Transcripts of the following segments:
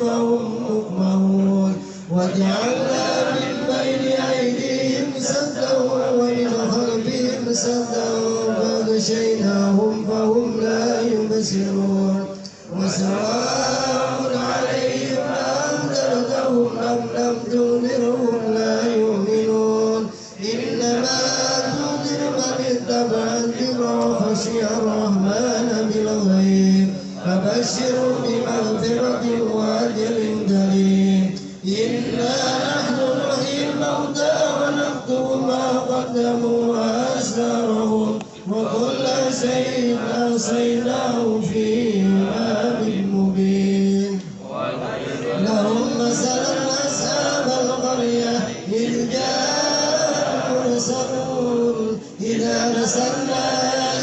فهم مقمحون وجعلنا من بين أيديهم سدا ومن خلفهم سدا فأغشيناهم فهم لا يبصرون وسواء عليهم أنذرتهم أم لم تنذرهم لا يؤمنون إنما تنذر من اتبع الذكر وخشي الرحمن بالغيب فبشروا بمغفرة وأجر كريم إنا نحن نحيي الموتى ونكتب ما قدموا وآثارهم وكل شيء أحصيناه في إمام مبين لهم مثلا أصحاب القرية إذ جاء المرسلون إذا أرسلنا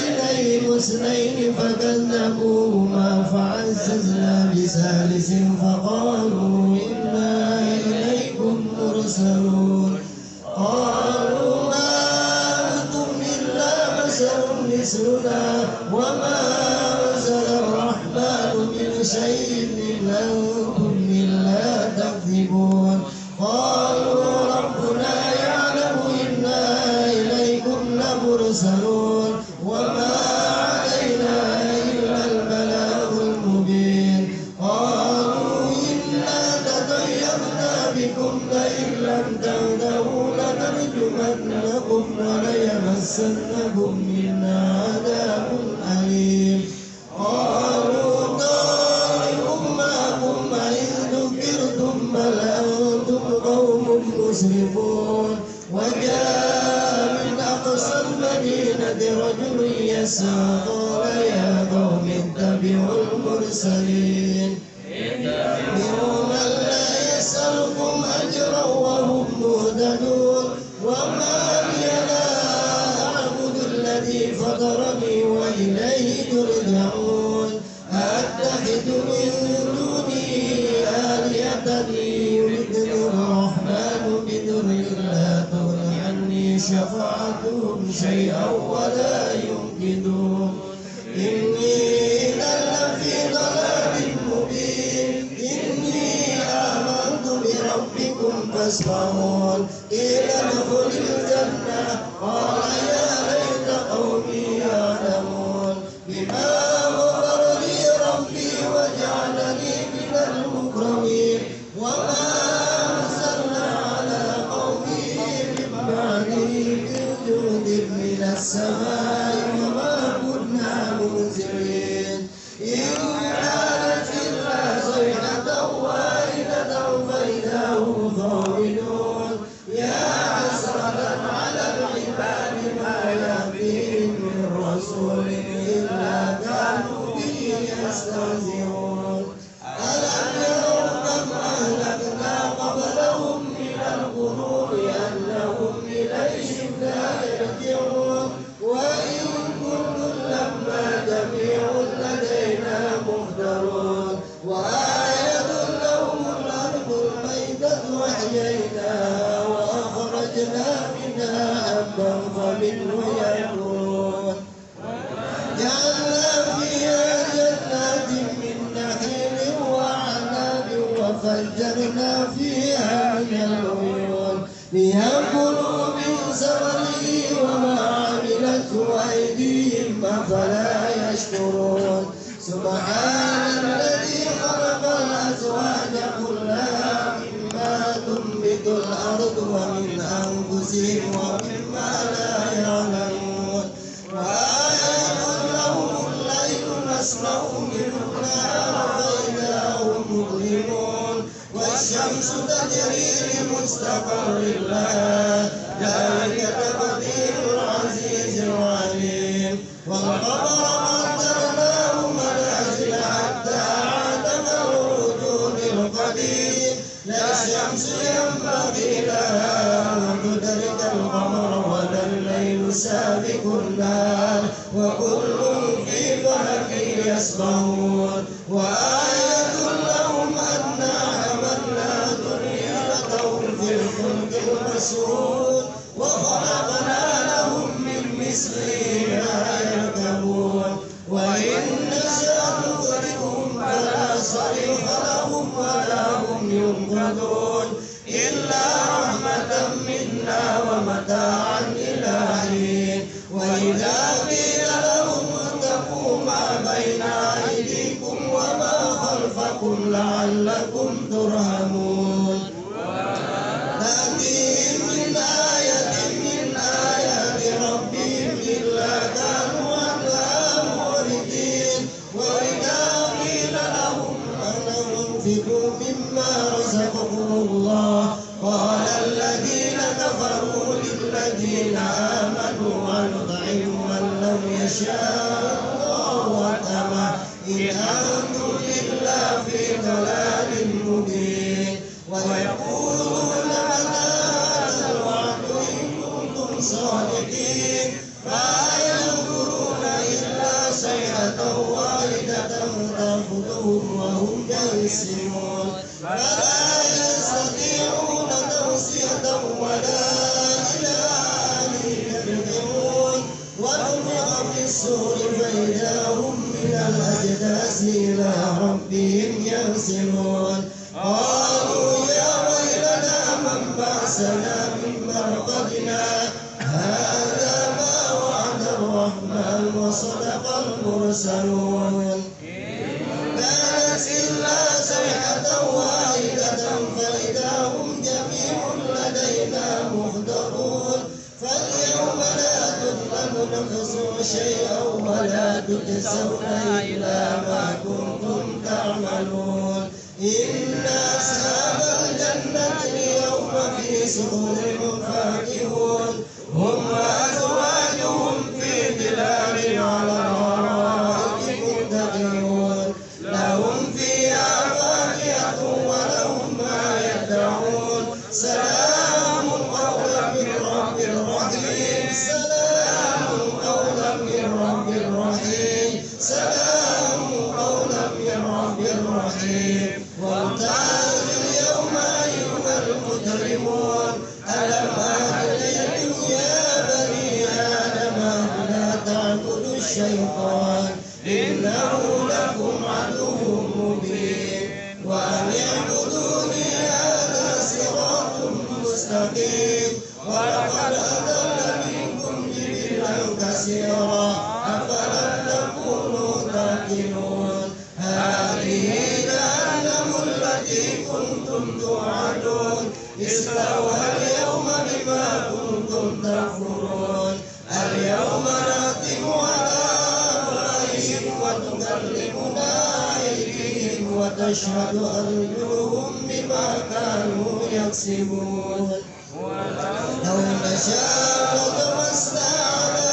إليهم اثنين فكذبوهما فعززنا بثالث فقالوا إنا إليكم مرسلون قالوا ما أنتم إلا بشر مثلنا وما أنزل الرحمن من شيء إن أنتم إلا تكذبون قالوا ربنا يعلم إنا إليكم لمرسلون وما علينا إلا البلاغ المبين قالوا إنا تطيرنا بكم لئن لم تنتهوا لنرجمنكم وليمسنكم منا عذاب أليم قالوا طائركم معكم أئن ذكرتم بل أنتم قوم مسرفون وجاء من أقصى المدينة رجل يسعى قال يا قوم اتبعوا المرسلين إنهم لا يسألكم أجرا وهم مهتدون وما لي لا أعبد الذي فطرني وإليه ترجعون أتخذ من دونه آلهة يردني الرحمن بضر لا تغن عني شفاعتهم شيئا ولا ينقذون إني إذا لفي ضلال مبين إني آمنت بربكم فاسمعون قيل ادخل الجنة قال يا ليت قومي يعلمون بما غفر لي ربي وجعلني من المكرمين وما أرسلنا على قومه من بعده من جند من السماء وما كنا منزلين إن كانت إلا صيحة واحدة فإذا هم خامدون يا حسرة على العباد ما يأتيهم من رسول إلا كانوا به يستهزئون ألم يروا كم أهلكنا قبلهم من القرون أنهم إليهم لا يرجعون وإن كل لما جميع لدينا محضرون وآية لهم الأرض الميتة أحييناها وأخرجنا منها حبا فمنه يأكلون جعلنا فيها جنات من نخيل وأعناب وفجرنا فيها من العيون ليأكلوا من ثمره وما عملته أيديهم أفلا يشكرون سبحان الذي خلق الأزواج كلها مما تنبت الأرض ومن أنفسهم ومما لا يعلمون وآيات لهم الليل نسمع منه النهار فإذا هم مظلمون والشمس تجري لمستقر لها ذلك تقدير العزيز العليم والقمر قدرناه منازل حتى عاد كالعرجون القديم لا الشمس ينبغي لها أن تدرك القمر ولا الليل سابق النهار وكل في فلك يسبحون وآية لهم أنا حملنا ذريتهم في الفلك المشحون وخلقنا لهم من مثله ما يركبون وإن نشأ نغرقهم فلا صريخ لهم ولا هم ينقذون إلا رحمة منا ومتاعا إلى حين وإذا قيل لهم اتقوا ما بين أيديكم وما خلفكم لعلكم ترحمون تأتيهم من آية من آيات ربهم إلا كانوا عنها معرضين وإذا قيل لهم أنفقوا مما رزقكم الله قال الذين كفروا للذين آمنوا ونطعم من لو يشاء الله أطعمه إن أنتم إلا في ضلال مبين ويقولون متى هذا الوعد إن كنتم صادقين ما ينظرون إلا صيحة واحدة تأخذهم وهم ينسمون فلا يستطيعون توصية ولا إلى أهلهم يرجعون ونفخ في الصور فإذا هم من الأجداث إلى ربهم ينسلون قالوا يا ويلنا من بعثنا من مرقدنا هذا ما وعد الرحمن وصدق المرسلون كانت إلا صيحة واحدة فإذا هم جميع لدينا محضرون فاليوم لا تظلم نفس شيئا ولا تجزون إلا ما كنتم تعملون إن أصحاب الجنة اليوم في سرور فاكهون هم وأزواجهم في ظلال على الأرائك متكئون لهم فيها فاكهة ولهم ما يدعون سلام قولا من رب رحيم سلام قولا من رب رحيم سلام قولا من رب رحيم وامتازوا اليوم أيها المجرمون ألم أعهد إليكم يا بني آدم لا تعبدوا الشيطان إنه لكم عدو مبين وأن اعبدوني هذا صراط مستقيم ولقد أضل منكم جبلا كثيرا أفلم تكونوا تعقلون هذه جهنم التي كنتم توعدون اصلوها اليوم بما كنتم تكفرون اليوم نختم على أفواههم وتكلمنا أيديهم وتشهد أرجلهم بما كانوا يكسبون لو نشاء لطمسنا على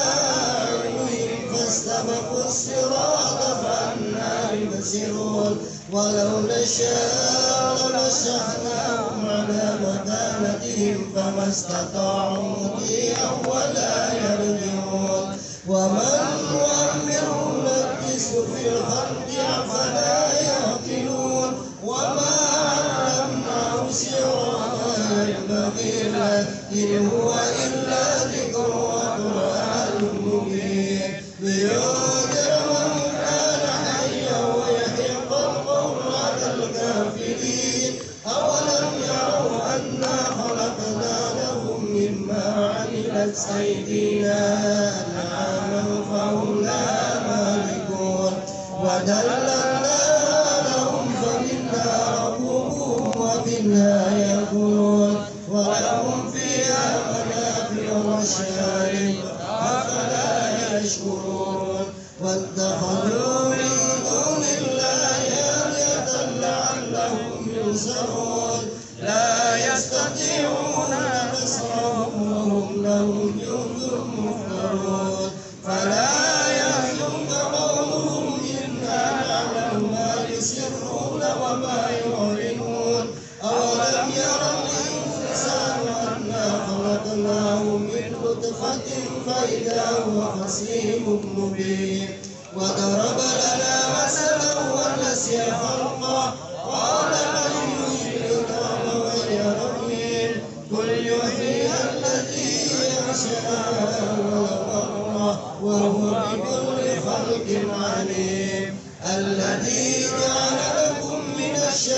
أعينهم فاستبقوا الصراط فأنى يبصرون ولو نشاء لمسحناهم على مكانتهم فما استطاعوا مضيا ولا يرجعون ومن نؤمره نكسه في الخلق أفلا يعقلون وما علمناه الشعر ما ينبغي له إن هو إلا ذكر وقرآن مبين لينذر من كان حيا ويحق القول على الكافرين أولم يروا أنا خلقنا لهم مما عملت أيدينا أنعاما فهم لها مالكون وذللناها لهم فمنها ركوبهم ومنها يأكلون ولهم فيها منافع ومشارب أفلا يشكرون واتخذوا من دون الله آلهة لعلهم ينصرون لا يستطيعون نصرهم وهم لهم جند محضرون فلا يحزنك قولهم إنا نعلم ما يسرون وما يعلنون أولم يرى الإنسان أنا خلقناه من نطفة فإذا هو خصيم مبين وضرب لنا مثلا ونسي خلقه قال من يحيي العظام وهي رميم قل يحييها التي أنشأها أول مرة وهو بكل خلق عليم الذي جعل لكم من الشمس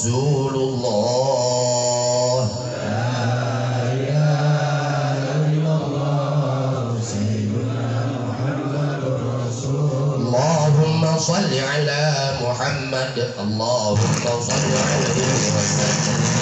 Rasulullah. Allahumma salli ala Muhammad. Allahumma salli alaihi wa sallam.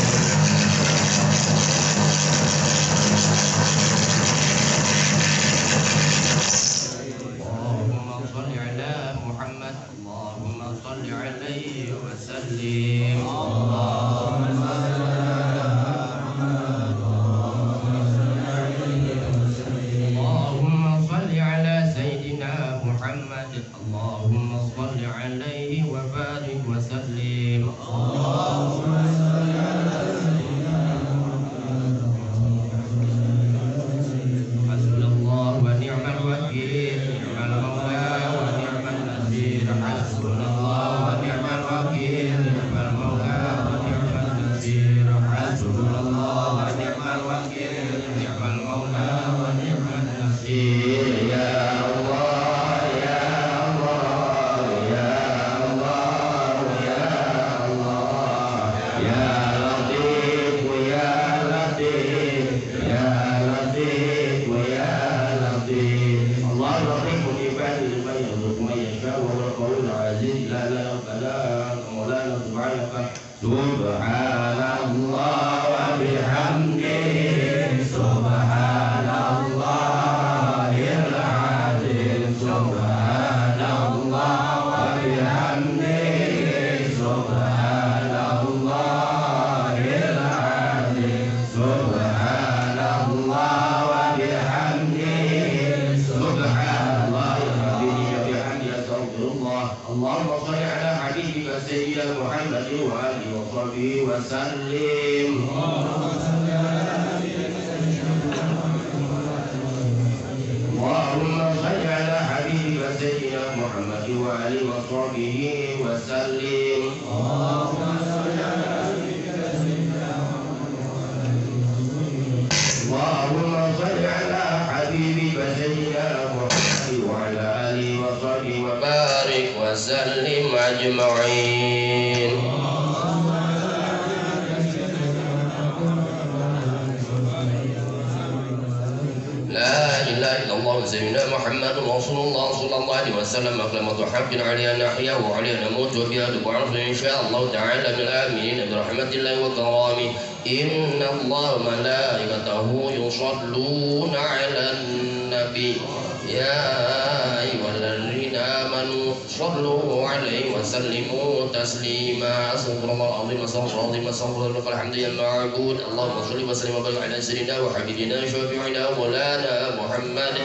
وسلم أجمعين. لا إله إلا الله سيدنا محمد رسول الله صلى الله عليه وسلم أكلمة حق عليها نحيا وعليها نموت وبها تبعث إن شاء الله تعالى من الآمنين برحمة الله وكرامه. إن الله وملائكته يصلون على النبي يا أيها الذين آمنوا صلوا عليه وسلموا تسليما. أستغفر الله العظيم أستغفر الله العظيم أستغفر الله الحمد يا معبود. اللهم صل وسلم وبارك على سيدنا وحبيبنا وشفيعنا مولانا محمد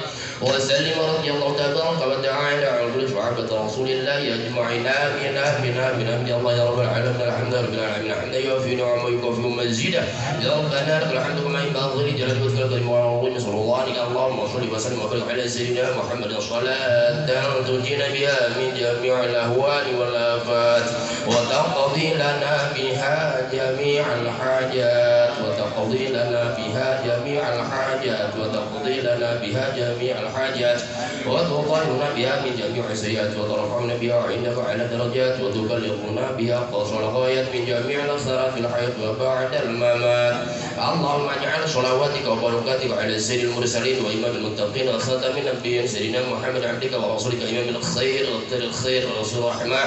وسلم رضي الله تبارك وتعالى عن كل صحابة رسول الله أجمعين. آمين آمين آمين آمين يا الله يا رب العالمين. الحمد لله رب العالمين حمدا يوفي نعمه ويكافئ مزيدا. يا ربنا لك الحمد كما ينبغي لجلال وجهك الكريم صلى الله عليه. اللهم صل وسلم وبارك على سيدنا محمد صلاة تنجينا بها من جميع الأهوال والآفات وتقضي لنا بها جميع الحاجات وتقضي لنا بها جميع الحاجات وتقضي لنا بها جميع الحاجات وتطهرنا بها من جميع السيئات وترفعنا بها عندك على درجات وتبلغنا بها قصر الغايات من جميع الخيرات في الحياة وبعد الممات. اللهم اجعل صلواتك وبركاتك على سيد المرسلين وإمام المتقين وخاتم النبيين سيدنا محمد عبدك ورسولك إمام الخير وابتر الخير ورسول الرحمة.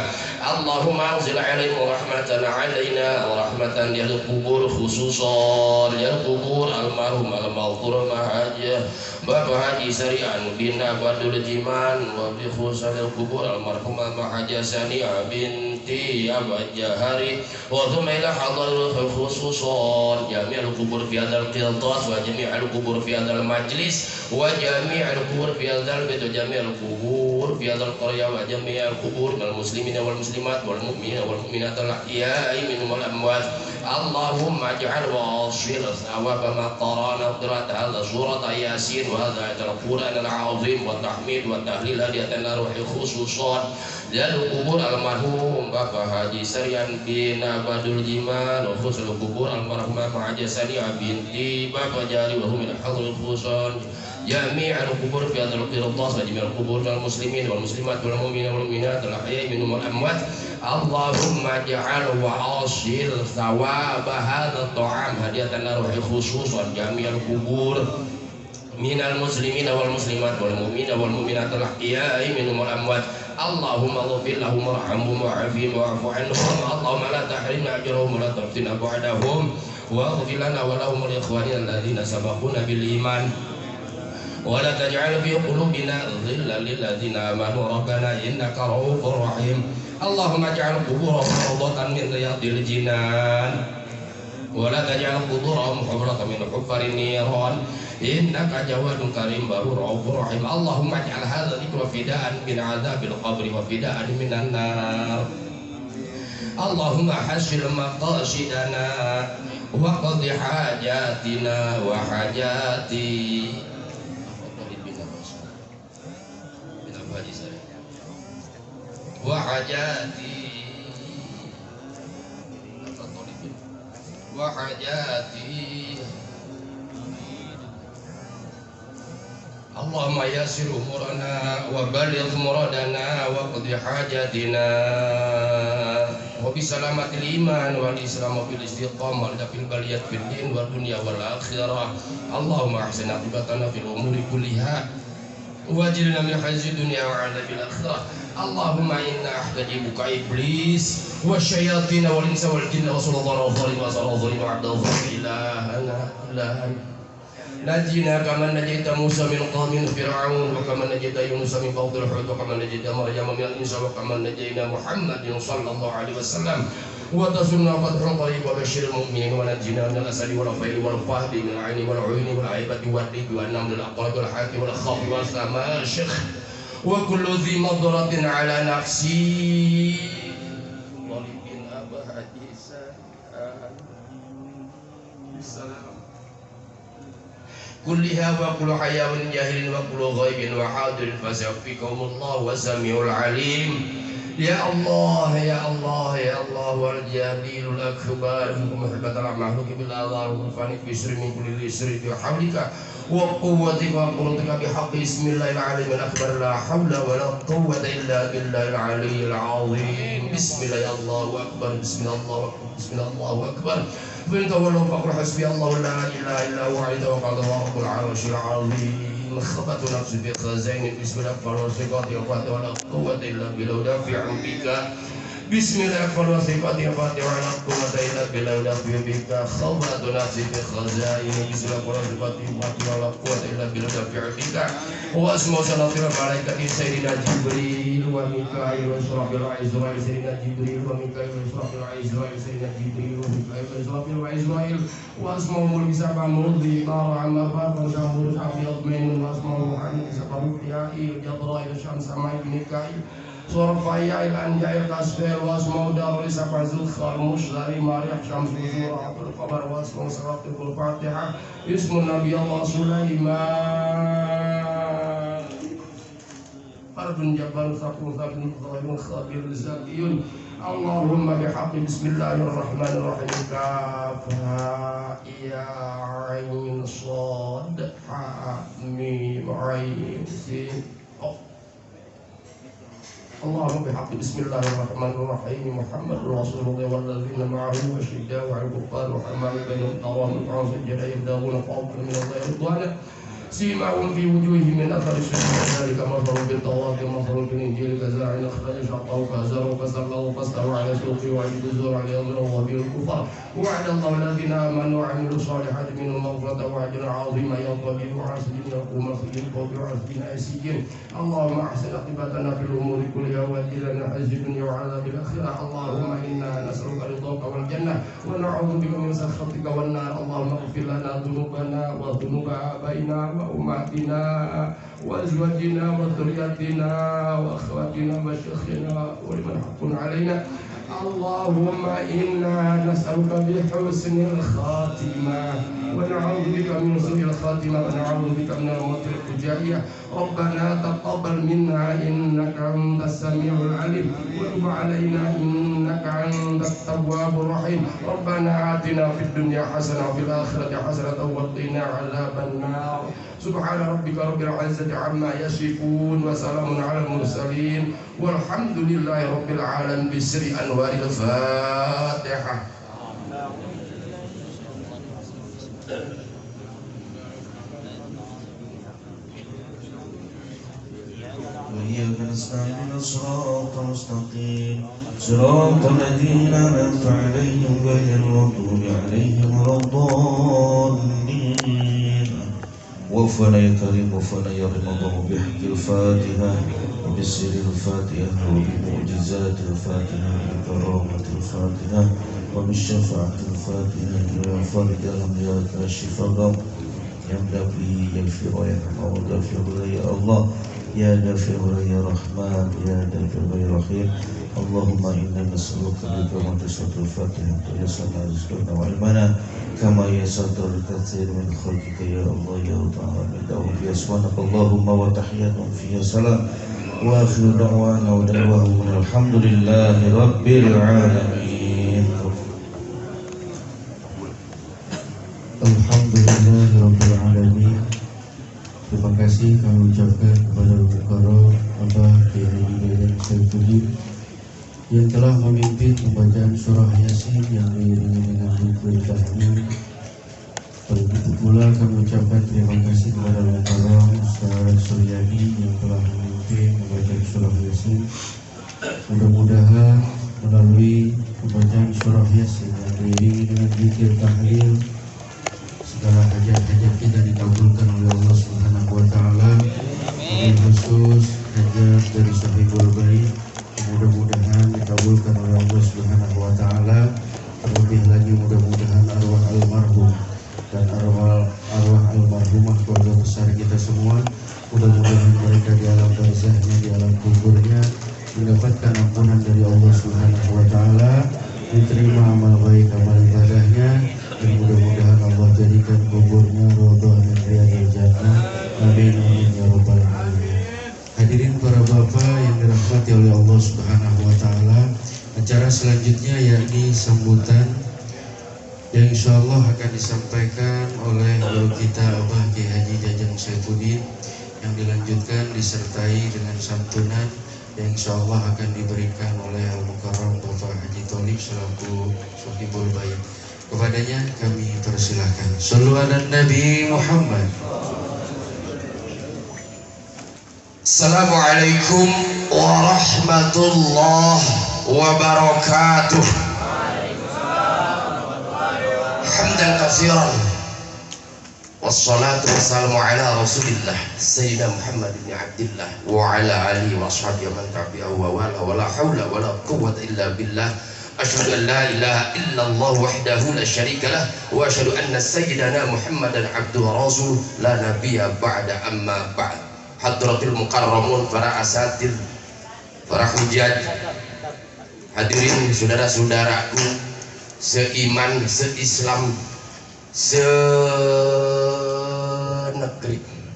اللهم أنزل عليهم رحمة علينا ورحمة لأهل القبور خصوصا لأهل القبور المرحوم المغفور محاجة Bapak Haji Sarian bin Abdul Jiman wa bi khusal kubur almarhumah Mahajah Sania binti Abad Jahari wa thumaila hadar khususan jami'al kubur fi hadzal qiltas wa jami'al kubur fi hadzal majlis wa jami'al kubur fi hadzal bait wa jami'al kubur fi hadzal qarya wa jami'al kubur minal muslimina wal muslimat wal mu'minina wal mu'minat al ahya'i minhum wal amwat. Allahumma ij'al wasil thawab ma qara'na qira'at hadha surat Yasin وهذا القرآن العظيم والتحميد والتهليل هدية روح خصوصا للقبور المرحوم Bapak Haji Sarian bin Abdul Jiman وخصوص القبور المرحومة Mahajah Sania binti Bapak Jari وهم من حضر الخصوصا جميع القبور في هذا القرطاس وجميع القبور من المسلمين والمسلمات والمؤمنين والمؤمنات الأحياء منهم والأموات. اللهم اجعل وأوصل ثواب هذا الطعام هدية لروح خصوصا جميع القبور من المسلمين والمسلمات والمؤمنين والمؤمنات الأحياء منهم والأموات. اللهم اغفر لهم وارحمهم وعافهم واعف عنهم. اللهم لا تحرمنا أجرهم ولا تفتنا بعدهم واغفر لنا ولهم ولإخواننا الذين سبقونا بالإيمان ولا تجعل في قلوبنا غلا للذين آمنوا ربنا إنك رؤوف رحيم. اللهم اجعل قبورهم روضة من رياض الجنان ولا تجعل قبورهم حفرة من حفر النيران إنك جواد كريم بر رؤوف رحيم. اللهم اجعل هذا الذكر فداء من عذاب القبر وفداء من النار. اللهم حسن مقاصدنا وقض حاجاتنا وحاجاتي وحاجاتي اللهم يسر أمورنا وبلغ مرادنا وقض حاجاتنا وبسلامة الإيمان والإسلام وبالاستقامة في البلية في الدين والدنيا والآخرة. اللهم أحسن عاقبتنا في الأمور كلها واجرنا من خزي الدنيا وعذاب الآخرة. اللهم إنا أحتجبك إبليس والشياطين والإنس والجن وسلطان الظالم وسلطان الظالم وعبد الظالم إلهنا نجينا كما نجيت موسى من قوم فرعون وكما نجيت يونس من فوق الحوت وكما نجيت مريم من الإنس وكما نجينا محمد صلى الله عليه وسلم وتصلنا فتح قريب وبشر المؤمنين ونجينا من الأسد والفيل والفهد من العين والعيون والعيبة والديك والنمل والعقرب والحاك والخاف والسماشخ وكل ذي مضرة على نفسي ضرب أبعد السلام كلها وكل حيوان جاهل وكل غيب وحاضر فسيكفيكم الله وسميع العليم. يا الله يا الله يا الله والجليل الأكبر محبة المخلوق بالآثار والفاني في سر من كل سر بحولك وقوتك وقدرتك بحق اسم الله العلي الأكبر لا حول ولا قوة إلا بالله العلي العظيم. بسم الله يا الله أكبر بسم الله أكبر بسم الله أكبر. فإن تولوا فقل حسبي الله لا إله إلا هو عليه توكلت وهو رب العرش العظيم. خبت نفسي في خزائن بسم الله أكبر وصفات وفاتح ولا قوة إلا بالله دافع بك بسم الله أكبر وصفات وفاتح ولا قوة إلا بالله دافع بك خبت نفسي في خزائن بسم الله أكبر وصفات وفاتح ولا قوة إلا بالله دافع بك واسمه صلاة الملائكة سيدنا جبريل وميكائيل وإسرافيل وعزرائيل سيدنا جبريل وميكائيل وإسرافيل وعزرائيل سيدنا جبريل وميكائيل وإسرافيل وعزرائيل واسمه ملك سبع مرضي طار عما فاق وشهور أبيض من واسمه محمد سبع مكيائيل جبرائيل الشمس مايك ميكائيل صرفايا الأنجاء القصفير واسمه دار سبع زلخار مشتري ماريح شمس وزورة عبد القمر واسمه سراقب الفاتحة اسم النبي الله سليمان فرد جبار ثقل ثقل ظاهر خابر زكي. اللهم بحق بسم الله الرحمن الرحيم كافها يا عين صاد حميم عين سين. اللهم بحق بسم الله الرحمن الرحيم محمد رسول الله والذين معه والشداء على الكفار وحمام بينهم تراهم الفرس الجنة يبدأون فضلا من الله رضوانا سيماهم في وجوههم من أثر السجود ذلك مثل بالتوراة ومثل بالإنجيل كزرع أخرج شطه فأزره فاستغلظ فاستوى على سوقه وعجب الزور على يظهره وبه الكفار. وعد الله الذين آمنوا وعملوا الصالحات منهم مغفرة وأجرا عظيما ينطبق عاسجين يقوم سجين فوق عاسجين أيسجين. اللهم أحسن عاقبتنا في الأمور كلها وأجرنا من خزي الدنيا وعذاب الآخرة. اللهم إنا نسألك رضاك والجنة ونعوذ بك من سخطك والنار. اللهم اغفر لنا ذنوبنا وذنوب آبائنا وأمهاتنا وأزواجنا وذرياتنا وأخواتنا وشيخنا ولمن حق علينا. اللهم إنا نسألك بحسن الخاتمة ونعوذ بك من سوء الخاتمة ونعوذ بك من الموت الفجائية. ربنا تقبل منا إنك أنت السميع العليم وتب علينا إنك أنت التواب الرحيم. ربنا آتنا في الدنيا حسنة وفي الآخرة حسنة وقنا عذاب النار. سبحان ربك رب العزة عما يصفون وسلام على المرسلين والحمد لله رب العالمين بسر أنوار الفاتحة. وإياك نستعين الصراط المستقيم صراط الذين أنعمت عليهم غير المغضوب عليهم ولا الضالين. وفنا يا كريم وفنا يا رمضان بحق الفاتحة وبسر الفاتحة وبمعجزات الفاتحة وبكرامة الفاتحة وبالشفاعة الفاتحة يا فرد يا كاشف الغم يا مدبي يا غفر يا رحمن وغفر يا الله يا غفر يا رحمن يا غفر يا رحيم. اللهم إنا نسألك بكرامة صلاة الفاتحة ويسر رزقنا وعلمنا كما يسر الكثير من خلقك يا الله يا رب العالمين. دعوهم فيها سبحانك اللهم وتحياتهم فيها سلام وآخر دعوانا ودعواهم الحمد لله رب العالمين. Alhamdulillah Rabbil Alamin. Terima kasih kami ucapkan kepada Mukarram Abah Kiai Haji Saifuddin yang telah memimpin pembacaan surah Yasin yang diiringi dengan zikir tahmid. Begitu pula kami ucapkan terima kasih kepada Mukarram Ustaz Suryadi yang telah memimpin pembacaan surah Yasin. Mudah-mudahan melalui pembacaan surah Yasin yang diiringi dengan zikir tahlil segala hajat-hajat kita dikabulkan oleh Allah Subhanahu wa taala. Wabil khusus hajat dari sahibul bait mudah-mudahan dikabulkan oleh Allah Subhanahu wa taala. Terlebih lagi mudah-mudahan arwah almarhum dan arwah almarhumah keluarga besar kita semua, mudah-mudahan mereka di alam barzahnya, di alam kuburnya mendapatkan ampunan dari Allah Subhanahu wa taala, diterima amal baik amal ibadahnya, dan mudah-mudahan Allah jadikan kuburnya raudhah min riyadil jannah. Amin amin ya rabbal alamin. Hadirin para bapak yang dirahmati oleh Allah Subhanahu wa taala, acara selanjutnya yakni sambutan yang insyaallah akan disampaikan oleh guru kita Abah Kiai Haji Jajang Saifuddin, yang dilanjutkan disertai dengan santunan yang insyaallah akan diberikan oleh Al-Mukarram Bapak Haji Tholib selaku Sohibul Bait. Kepadanya kami persilahkan. Shallu ala Nabi Muhammad. Assalamualaikum warahmatullahi wabarakatuh. Hamdan katsiran wassalatu wassalamu ala Rasulillah Sayyidina Muhammad bin Abdillah wa ala alihi wa ashabihi man tabi'ahu wa wala wala haula wala quwwata illa billah. Asyhadu an la ilaha illallah wahdahu la syarika lah wa asyhadu anna sayyidana Muhammadan abduhu wa rasuluh la nabiyya ba'da amma ba'd. Hadratul mukarramun, para asatir, para hujat, hadirin saudara-saudaraku seiman, seislam, senegeri,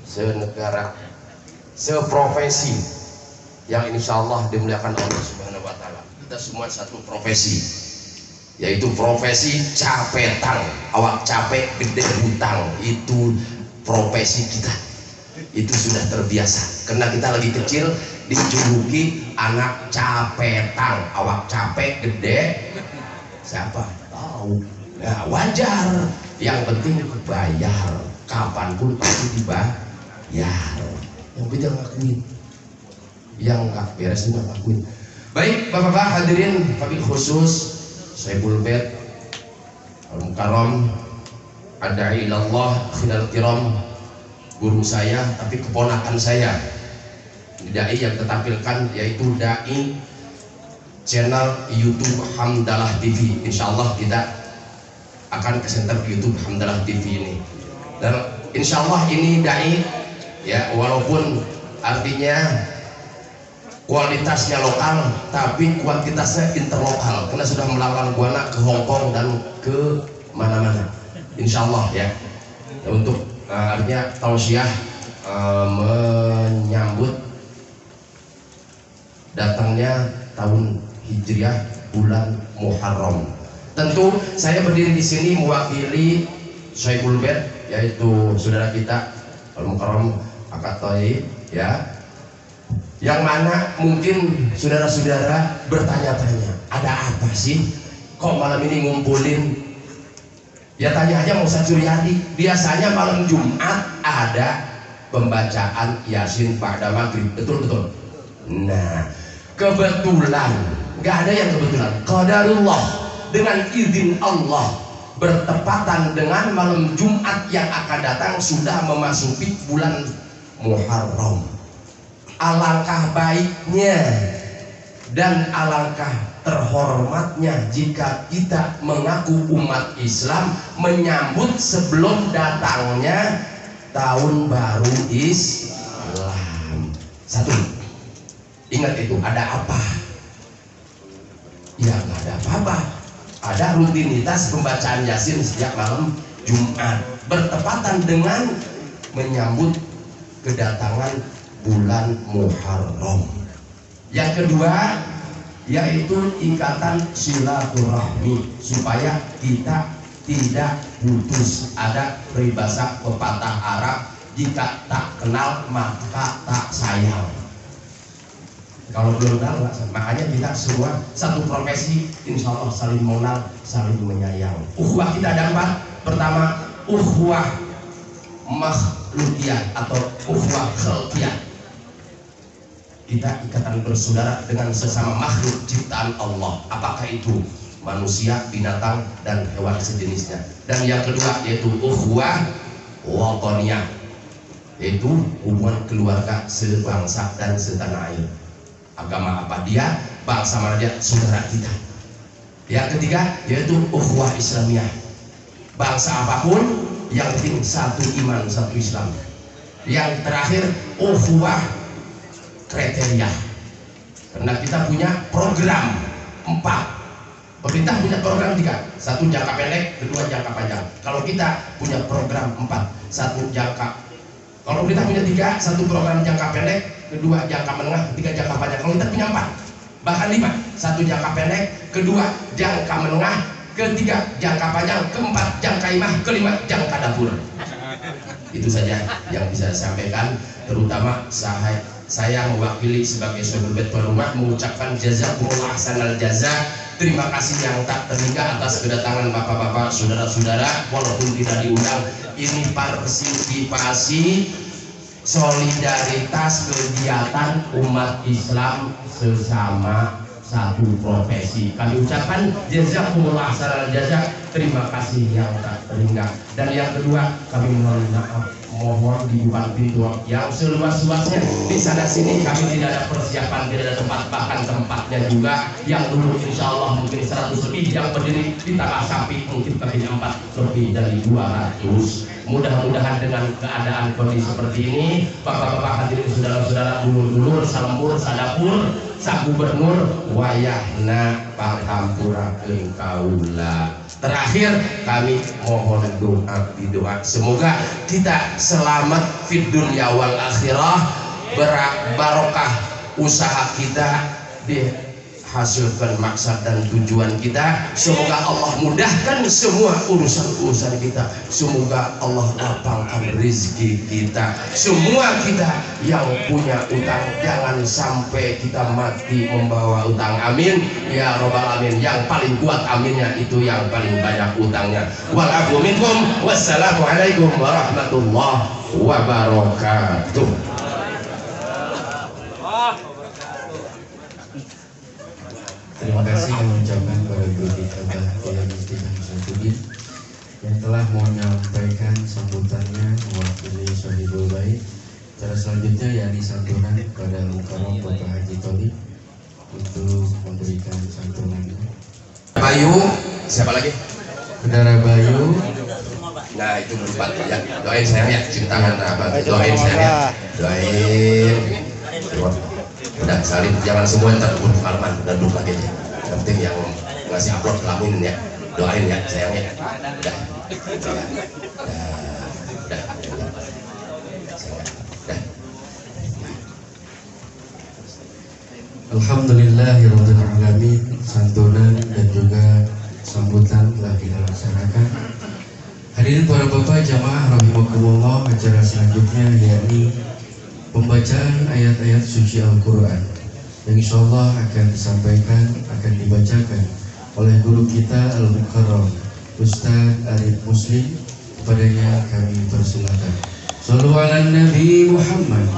senegara, seprofesi yang insyaallah dimuliakan Allah Subhanahu wa taala. Kita semua satu profesi, yaitu profesi capetang. Awak capek gede hutang, itu profesi kita. Itu sudah terbiasa karena kita lagi kecil dijuluki anak capetang. Awak capek gede siapa tahu, nah wajar, yang penting bayar, kapanpun pasti dibayar. Yang bisa ngakuin, yang nggak beres nggak ngakuin. Baik bapak-bapak hadirin wabil khusus Saibul Bait Al-Mukarram Adai ilallah khilal kiram, guru saya tapi keponakan saya, dai yang tertampilkan yaitu dai channel YouTube Hamdalah TV. Insyaallah kita akan ke center YouTube Hamdalah TV ini, dan insyaallah ini dai ya, walaupun artinya kualitasnya lokal tapi kuantitasnya interlokal karena sudah melakukan buana ke Hongkong dan ke mana-mana. Insyaallah ya, untuk artinya tausiah menyambut datangnya tahun Hijriah bulan Muharram. Tentu saya berdiri di sini mewakili Syaikul Bait, yaitu saudara kita Al-Mukarram Akad Thayyib, ya, yang mana mungkin saudara-saudara bertanya-tanya, ada apa sih kok malam ini ngumpulin? Ya tanya aja mau Suryadi. Biasanya malam Jumat ada pembacaan Yasin pada maghrib, betul-betul. Nah, kebetulan, nggak ada yang kebetulan, qadarullah, dengan izin Allah bertepatan dengan malam Jumat yang akan datang sudah memasuki bulan Muharram. Alangkah baiknya dan alangkah terhormatnya jika kita mengaku umat Islam menyambut sebelum datangnya tahun baru Islam. Satu, ingat itu, ada apa? Ya nggak ada apa-apa. Ada rutinitas pembacaan Yasin setiap malam Jumat bertepatan dengan menyambut kedatangan bulan Muharram. Yang kedua yaitu ikatan silaturahmi, supaya kita tidak putus. Ada peribahasa pepatah Arab, jika tak kenal maka tak sayang. Kalau belum kenal, makanya kita semua satu profesi, insya Allah saling mengenal, saling menyayang. Ukhuwah kita ada 4. Pertama, ukhuwah makhlukiyah atau ukhuwah khalqiyah. Kita ikatan bersaudara dengan sesama makhluk ciptaan Allah, apakah itu manusia, binatang, dan hewan sejenisnya. Dan yang kedua yaitu ukhuwah wataniyah, yaitu hubungan keluarga sebangsa dan setanah air. Agama apa dia, bangsa mana dia, saudara kita. Yang ketiga yaitu ukhuwah islamiyah, bangsa apapun yang penting satu iman, satu Islam. Yang terakhir ukhuwah kriteria, karena kita punya program 4. Pemerintah punya program 3, 1 jangka pendek, 2 jangka panjang. Kalau kita punya program 4, 1 jangka, kalau pemerintah punya 3, 1 program jangka pendek, 2 jangka menengah, 3 jangka panjang. Kalau kita punya 4, bahkan 5, 1 jangka pendek, 2 jangka menengah, 3 jangka panjang, 4 jangka imah, 5 jangka dapur. Itu saja yang bisa saya sampaikan, terutama saya mewakili sebagai Syaikul Bait tuan rumah mengucapkan jazakumullah ahsanal jaza. Terima kasih yang tak terhingga atas kedatangan bapak-bapak, saudara-saudara, walaupun tidak diundang. Ini partisipasi solidaritas kegiatan umat Islam sesama satu profesi. Kami ucapkan jazakumullah ahsanal jaza. Terima kasih yang tak terhingga. Dan yang kedua, kami mohon maaf, mohon dibuka pintu yang seluas-luasnya. Di sana sini kami tidak ada persiapan, tidak ada tempat, bahkan tempatnya juga yang dulu insya Allah mungkin 100 lebih, yang berdiri di tanah sapi mungkin tadinya 4 lebih dari 200. Mudah-mudahan dengan keadaan kondisi seperti ini, bapak-bapak hadirin saudara-saudara, dulur-dulur, salempur, sadapur, sak gubernur, wayahna pakampura kaula. Terakhir kami mohon doa, semoga kita selamat fid dunya wal akhirah, barokah usaha kita dihasilkan maksud dan tujuan kita. Semoga Allah mudahkan semua urusan-urusan kita. Semoga Allah lapangkan rezeki kita. Semua kita yang punya utang jangan sampai kita mati membawa utang. Amin ya robbal alamin. Yang paling kuat aminnya itu yang paling banyak utangnya. Walafu minkum. Wassalamualaikum warahmatullahi wabarakatuh. Terima kasih kami ucapkan kepada Guru kita Bahagia Muslimah Syaikhudin yang telah menyampaikan sambutannya mewakili Syaikul Bait. Cara selanjutnya yakni santunan kepada Mukarram Bapak Haji Tholib untuk memberikan santunannya. Bayu, siapa lagi? Saudara Bayu. Nah itu berempat ya. Doain saya ya, cium tangan abang. Doain saya ya. Doain. Udah saling, jangan semua ntar kebun malaman udah lupa gitu. Yang penting yang ngasih upload lakuin ya. Doain ya sayangnya. Udah. Alhamdulillahirabbil alamin. Santunan dan juga sambutan telah kita laksanakan. Hadirin para bapak jamaah rahimakumullah, acara selanjutnya yakni pembacaan ayat-ayat suci Al-Quran yang insyaallah akan disampaikan, akan dibacakan oleh guru kita Al-Mukarram Ustaz Arif Muslim. Kepadanya kami persilakan. Shallu ala Nabi Muhammad.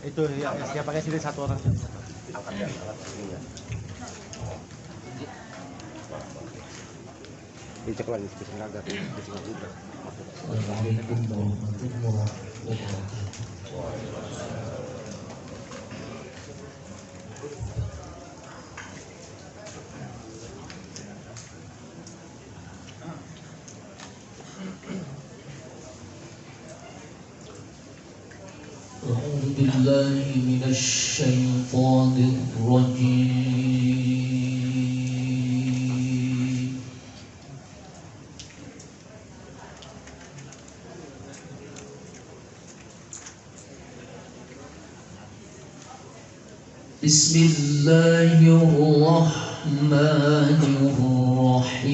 Itu ya, siapa pakai sini satu orang. Dicek lagi spesial agak dicek juga. Assalamualaikum warahmatullahi wabarakatuh. أعوذ بالله من الشيطان الرجيم. بسم الله الرحمن الرحيم.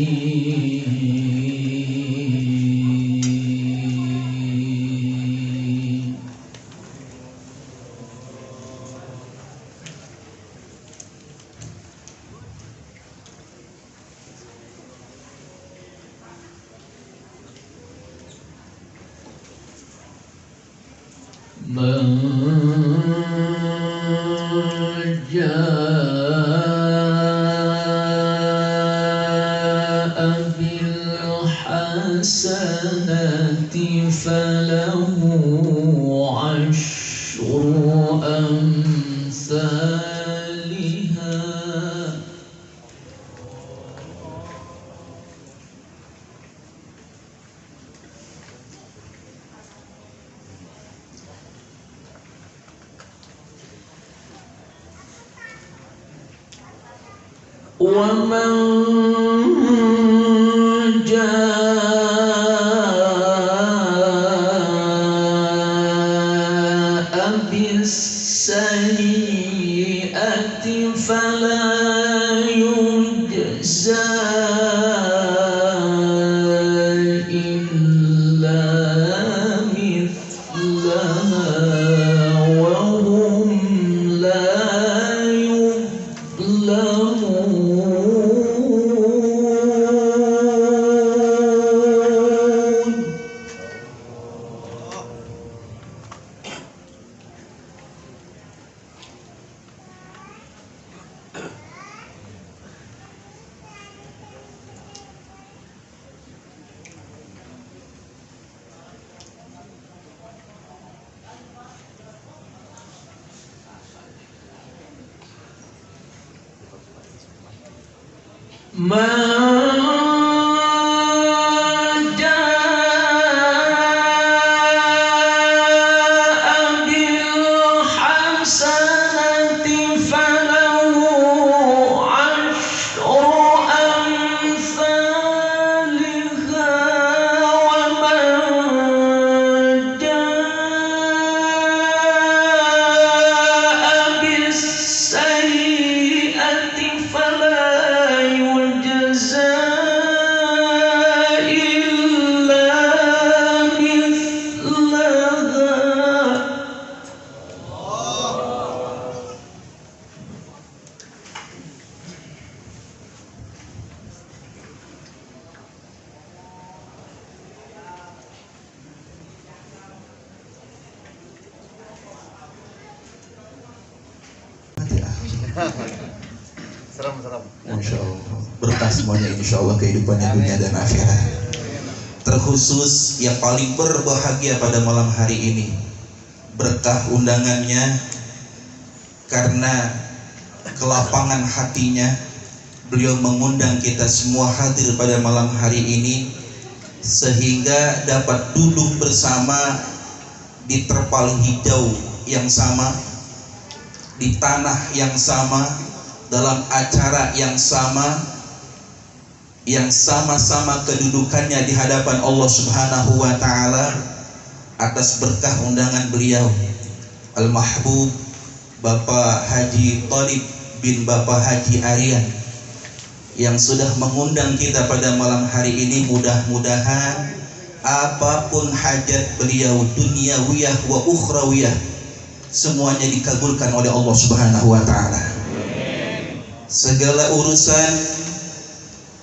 من جاء بالحسنة فله عشر أمثالها. ومن جاء بالسيئة فلا يجزى إلا مثلها وهم لا يظلمون. Serem. Masya Allah, berkah semuanya insya Allah kehidupannya dunia dan akhirat. Terkhusus yang paling berbahagia pada malam hari ini, berkah undangannya, karena kelapangan hatinya beliau mengundang kita semua hadir pada malam hari ini, sehingga dapat duduk bersama di terpal hijau yang sama, di tanah yang sama, dalam acara yang sama, yang sama-sama kedudukannya di hadapan Allah Subhanahu wa taala atas berkah undangan beliau Al-Mahbub Bapak Haji Thalib bin Bapak Haji Aryan yang sudah mengundang kita pada malam hari ini. Mudah-mudahan apapun hajat beliau dunyawiyah wa ukhrawiyah semuanya dikabulkan oleh Allah Subhanahu wa taala. Segala urusan,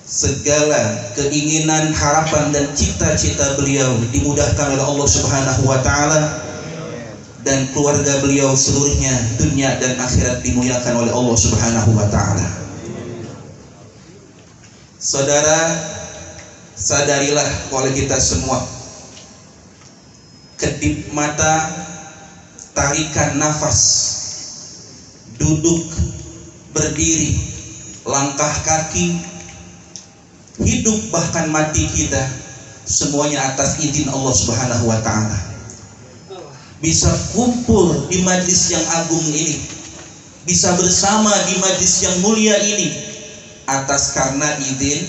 segala keinginan, harapan dan cita-cita beliau dimudahkan oleh Allah Subhanahu wa taala, dan keluarga beliau seluruhnya dunia dan akhirat dimuliakan oleh Allah Subhanahu wa taala. Saudara, sadarilah oleh kita semua, kedip mata, tarikan nafas, duduk, berdiri, langkah kaki, hidup bahkan mati kita semuanya atas izin Allah Subhanahu wa taala. Bisa kumpul di majlis yang agung ini, bisa bersama di majlis yang mulia ini atas karena izin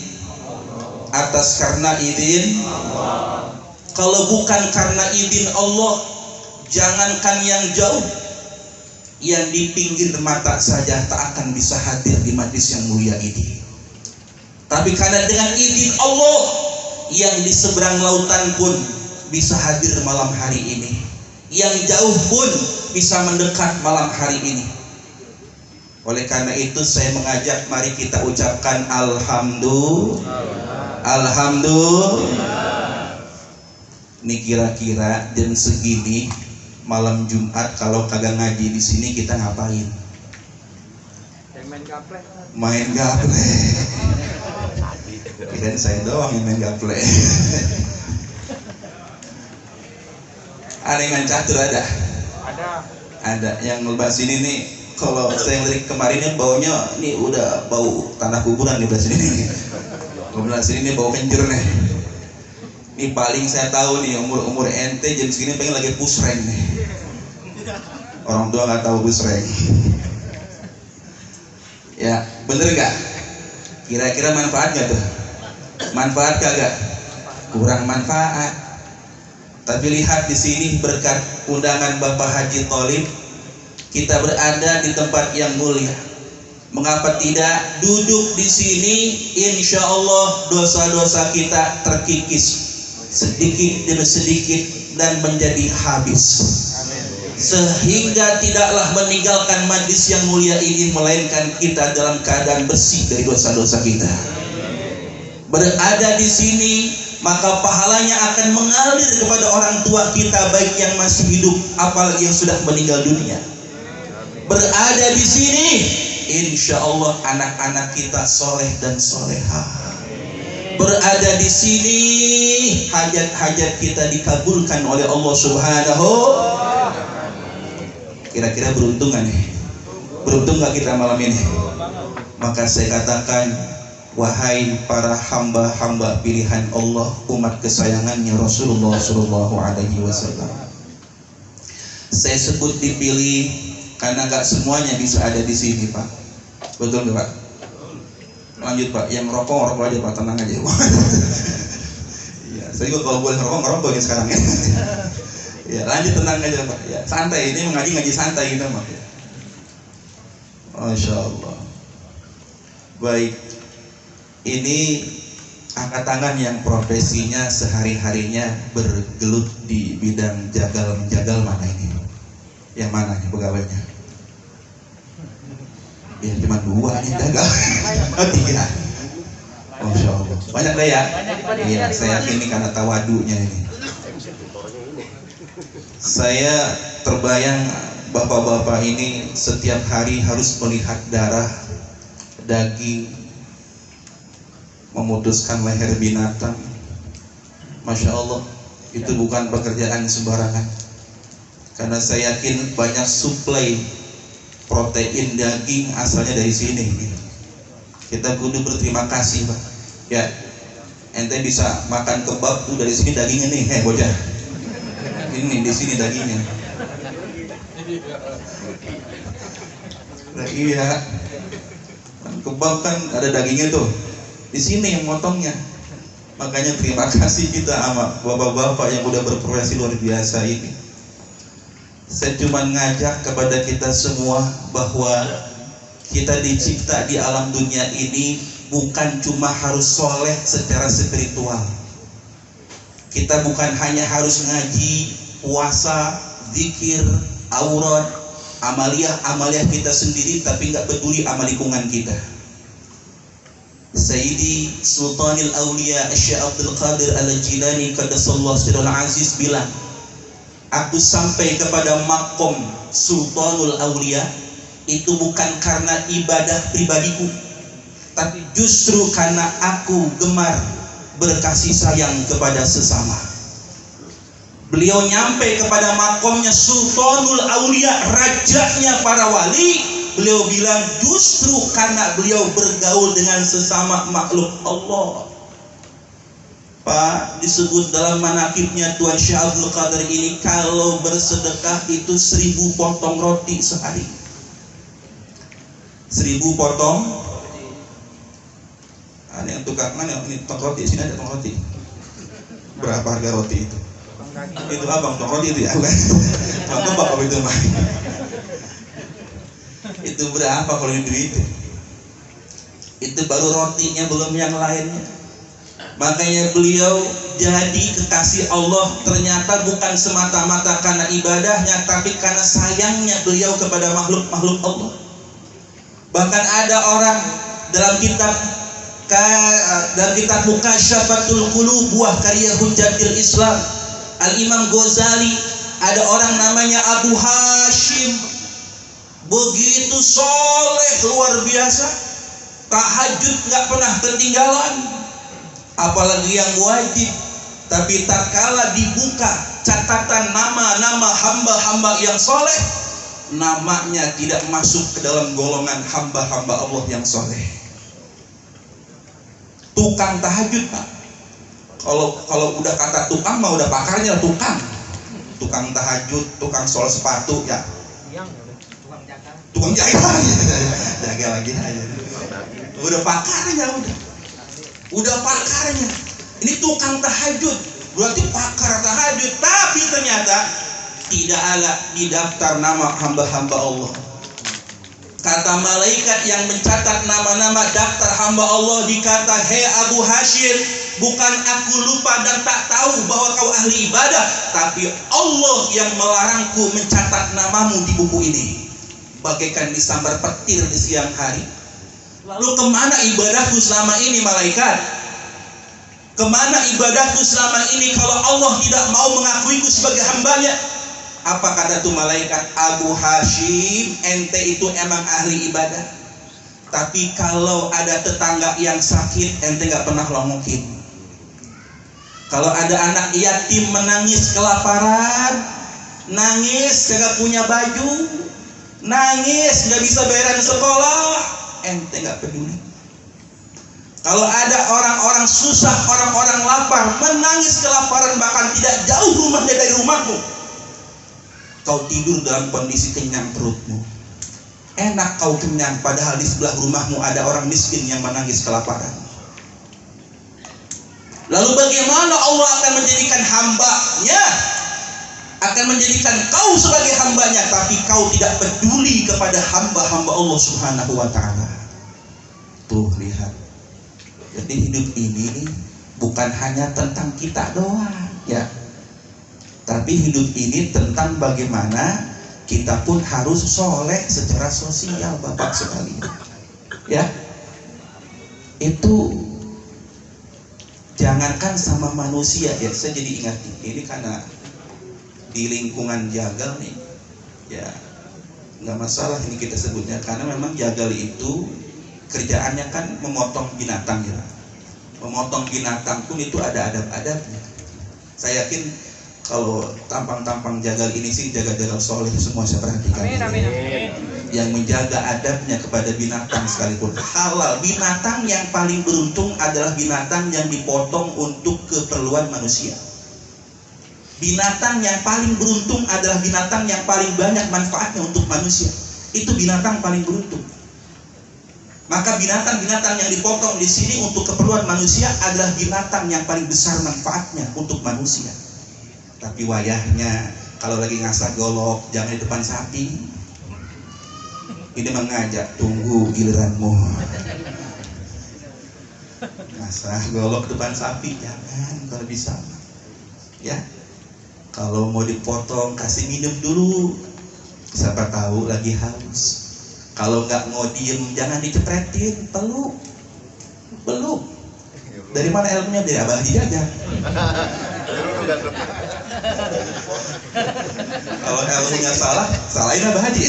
Allah. Kalau bukan karena izin Allah, jangankan yang jauh, yang di pinggir mata saja tak akan bisa hadir di majlis yang mulia ini. Tapi karena dengan izin Allah, yang di seberang lautan pun bisa hadir malam hari ini, yang jauh pun bisa mendekat malam hari ini. Oleh karena itu saya mengajak, mari kita ucapkan Alhamdulillah. Ini kira-kira jam segini malam Jumat kalau kagak ngaji di sini kita ngapain? Main gaple. Kirain saya doang yang main gaple. Ada yang main catur ada? Ada yang ngebahas ini nih. Kalau saya ngelirik kemarin ini baunya, nih udah bau tanah kuburan di belah sini nih. Belah sini nih bau kencur nih. Ini paling saya tahu nih umur ente jam segini pengen lagi pusreng nih. Orang tua nggak tahu pusreng. Ya bener nggak? Kira-kira manfaat nggak tuh? Manfaat kagak? Kurang manfaat. Tapi lihat di sini berkat undangan Bapak Haji Thalib, kita berada di tempat yang mulia. Mengapa tidak duduk di sini? Insya Allah dosa-dosa kita terkikis sedikit demi sedikit dan menjadi habis, sehingga tidaklah meninggalkan majlis yang mulia ini, melainkan kita dalam keadaan bersih dari dosa-dosa kita. Berada di sini maka pahalanya akan mengalir kepada orang tua kita, baik yang masih hidup apalagi yang sudah meninggal dunia. Berada di sini, insya Allah anak-anak kita soleh dan solehah. Berada di sini, hajat-hajat kita dikabulkan oleh Allah Subhanahu. Kira-kira beruntung gak nih? Beruntung gak kita malam ini? Maka saya katakan, wahai para hamba-hamba pilihan Allah, umat kesayangannya Rasulullah SAW. Saya sebut dipilih karena gak semuanya bisa ada di sini, Pak. Betul nggak, Pak? Lanjut, Pak. Yang ngerokok aja, Pak. Tenang aja. Ya, saya juga kalau boleh ngerokok ya sekarang ya. Ya, lanjut, tenang aja, Pak. Ya, santai. Ini ngaji santai kita, Pak. Ya. Masya Allah. Baik. Ini angkat tangan yang profesinya sehari-harinya bergelut di bidang jagal-menjagal, mana ini? Yang mana nih pegawainya? Ya cuma 2 nih jagal. Oh 3. Masya Allah. Banyak deh ya? Iya, saya yakin ini karena tawadunya ini. Saya terbayang bapak-bapak ini setiap hari harus melihat darah, daging, memutuskan leher binatang. Masya Allah, itu bukan pekerjaan sembarangan. Karena saya yakin banyak suplai protein daging asalnya dari sini. Kita kudu berterima kasih, Pak. Ya, ente bisa makan kebab tuh dari sini dagingnya nih, bocah. Ini di sini dagingnya. Nah, iya. Kebab kan ada dagingnya tuh. Di sini yang motongnya. Makanya terima kasih kita sama bapak-bapak yang udah berprofesi luar biasa ini. Saya cuma ngajak kepada kita semua bahwa kita dicipta di alam dunia ini bukan cuma harus soleh secara spiritual. Kita bukan hanya harus ngaji, puasa, zikir, aurat, amaliah kita sendiri, tapi nggak peduli sama lingkungan kita. Sayyidi Sultanil Aulia Syekh Abdul Qadir Al-Jilani Qaddasallahu Sirrul Aziz bilang, aku sampai kepada makom Sultanul Aulia itu bukan karena ibadah pribadiku, tapi justru karena aku gemar berkasih sayang kepada sesama. Beliau nyampe kepada makomnya Sultanul Aulia, rajanya para wali. Beliau bilang justru karena beliau bergaul dengan sesama makhluk Allah. Pak, disebut dalam manakibnya Tuan Syekh Abdul Qadir ini, kalau bersedekah itu 1000 potong roti sehari. 1000 potong. Ada yang tukang mana? Ini potong roti, sini ada potong roti. Berapa harga roti itu? Itu abang potong roti itu ya, bukan? Potong bapak itu mah. Itu berapa kalau itu? Itu baru rotinya, belum yang lainnya. Makanya beliau jadi kekasih Allah ternyata bukan semata-mata karena ibadahnya, tapi karena sayangnya beliau kepada makhluk-makhluk Allah. Bahkan ada orang dalam kitab Mukasyafatul Qulub, buah karya Hujjatul Islam, Al-Imam Ghazali, ada orang namanya Abu Hashim. Begitu soleh luar biasa, tahajud nggak pernah ketinggalan, apalagi yang wajib. Tapi tatkala dibuka catatan nama-nama hamba-hamba yang soleh, namanya tidak masuk ke dalam golongan hamba-hamba Allah yang soleh. Tukang tahajud, Pak. Kalau udah kata tukang mah udah pakarnya tukang tahajud, tukang sol sepatu ya. Tukang jaga lagi aja. Udah pakarnya. Ini tukang tahajud, berarti pakar tahajud, tapi ternyata tidak ada di daftar nama hamba-hamba Allah. Kata malaikat yang mencatat nama-nama daftar hamba Allah dikata, "Hei Abu Hashim, bukan aku lupa dan tak tahu bahwa kau ahli ibadah, tapi Allah yang melarangku mencatat namamu di buku ini." Bagaikan disambar petir di siang hari. Lalu kemana ibadahku selama ini malaikat? Kemana ibadahku selama ini kalau Allah tidak mau mengakuiku sebagai hambanya? Apa kata tuh malaikat? Abu Hashim, ente itu emang ahli ibadah, tapi kalau ada tetangga yang sakit, ente gak pernah longokin. Kalau ada anak yatim menangis kelaparan, nangis kagak punya baju, nangis gak bisa bayaran sekolah, ente gak peduli. Kalau ada orang-orang susah, orang-orang lapar, menangis kelaparan, bahkan tidak jauh rumahnya dari rumahmu, kau tidur dalam kondisi kenyang perutmu. Enak kau kenyang, padahal di sebelah rumahmu ada orang miskin yang menangis kelaparan. Lalu bagaimana Allah akan menjadikan hambanya, akan menjadikan kau sebagai hambanya, tapi kau tidak peduli kepada hamba-hamba Allah Subhanahu wa ta'ala. Tuh lihat. Jadi hidup ini bukan hanya tentang kita doang, ya. Tapi hidup ini tentang bagaimana kita pun harus soleh secara sosial, Bapak sekalian. Ya, itu jangankan sama manusia ya. Saya jadi ingat ini karena di lingkungan jagal nih, ya nggak masalah ini kita sebutnya, karena memang jagal itu kerjaannya kan memotong binatang ya. Memotong binatang pun itu ada adab-adabnya. Saya yakin kalau tampang-tampang jagal ini sih jagal-jagal soleh semua saya perhatikan. Amin. Yang menjaga adabnya kepada binatang sekalipun halal. Binatang yang paling beruntung adalah binatang yang dipotong untuk keperluan manusia. Binatang yang paling beruntung adalah binatang yang paling banyak manfaatnya untuk manusia. Itu binatang paling beruntung. Maka binatang-binatang yang dipotong di sini untuk keperluan manusia adalah binatang yang paling besar manfaatnya untuk manusia. Tapi wayahnya kalau lagi ngasah golok jangan di depan sapi. Ini mengajak tunggu giliranmu. Ngasah golok depan sapi jangan kalau bisa. Ya. Kalau mau dipotong kasih minum dulu. Siapa tahu lagi haus. Kalau nggak mau diem, jangan dicepretin, peluk. Dari mana ilmunya? Dari Abah Haji aja. Kalau ilmunya salah, salahin Abah Haji.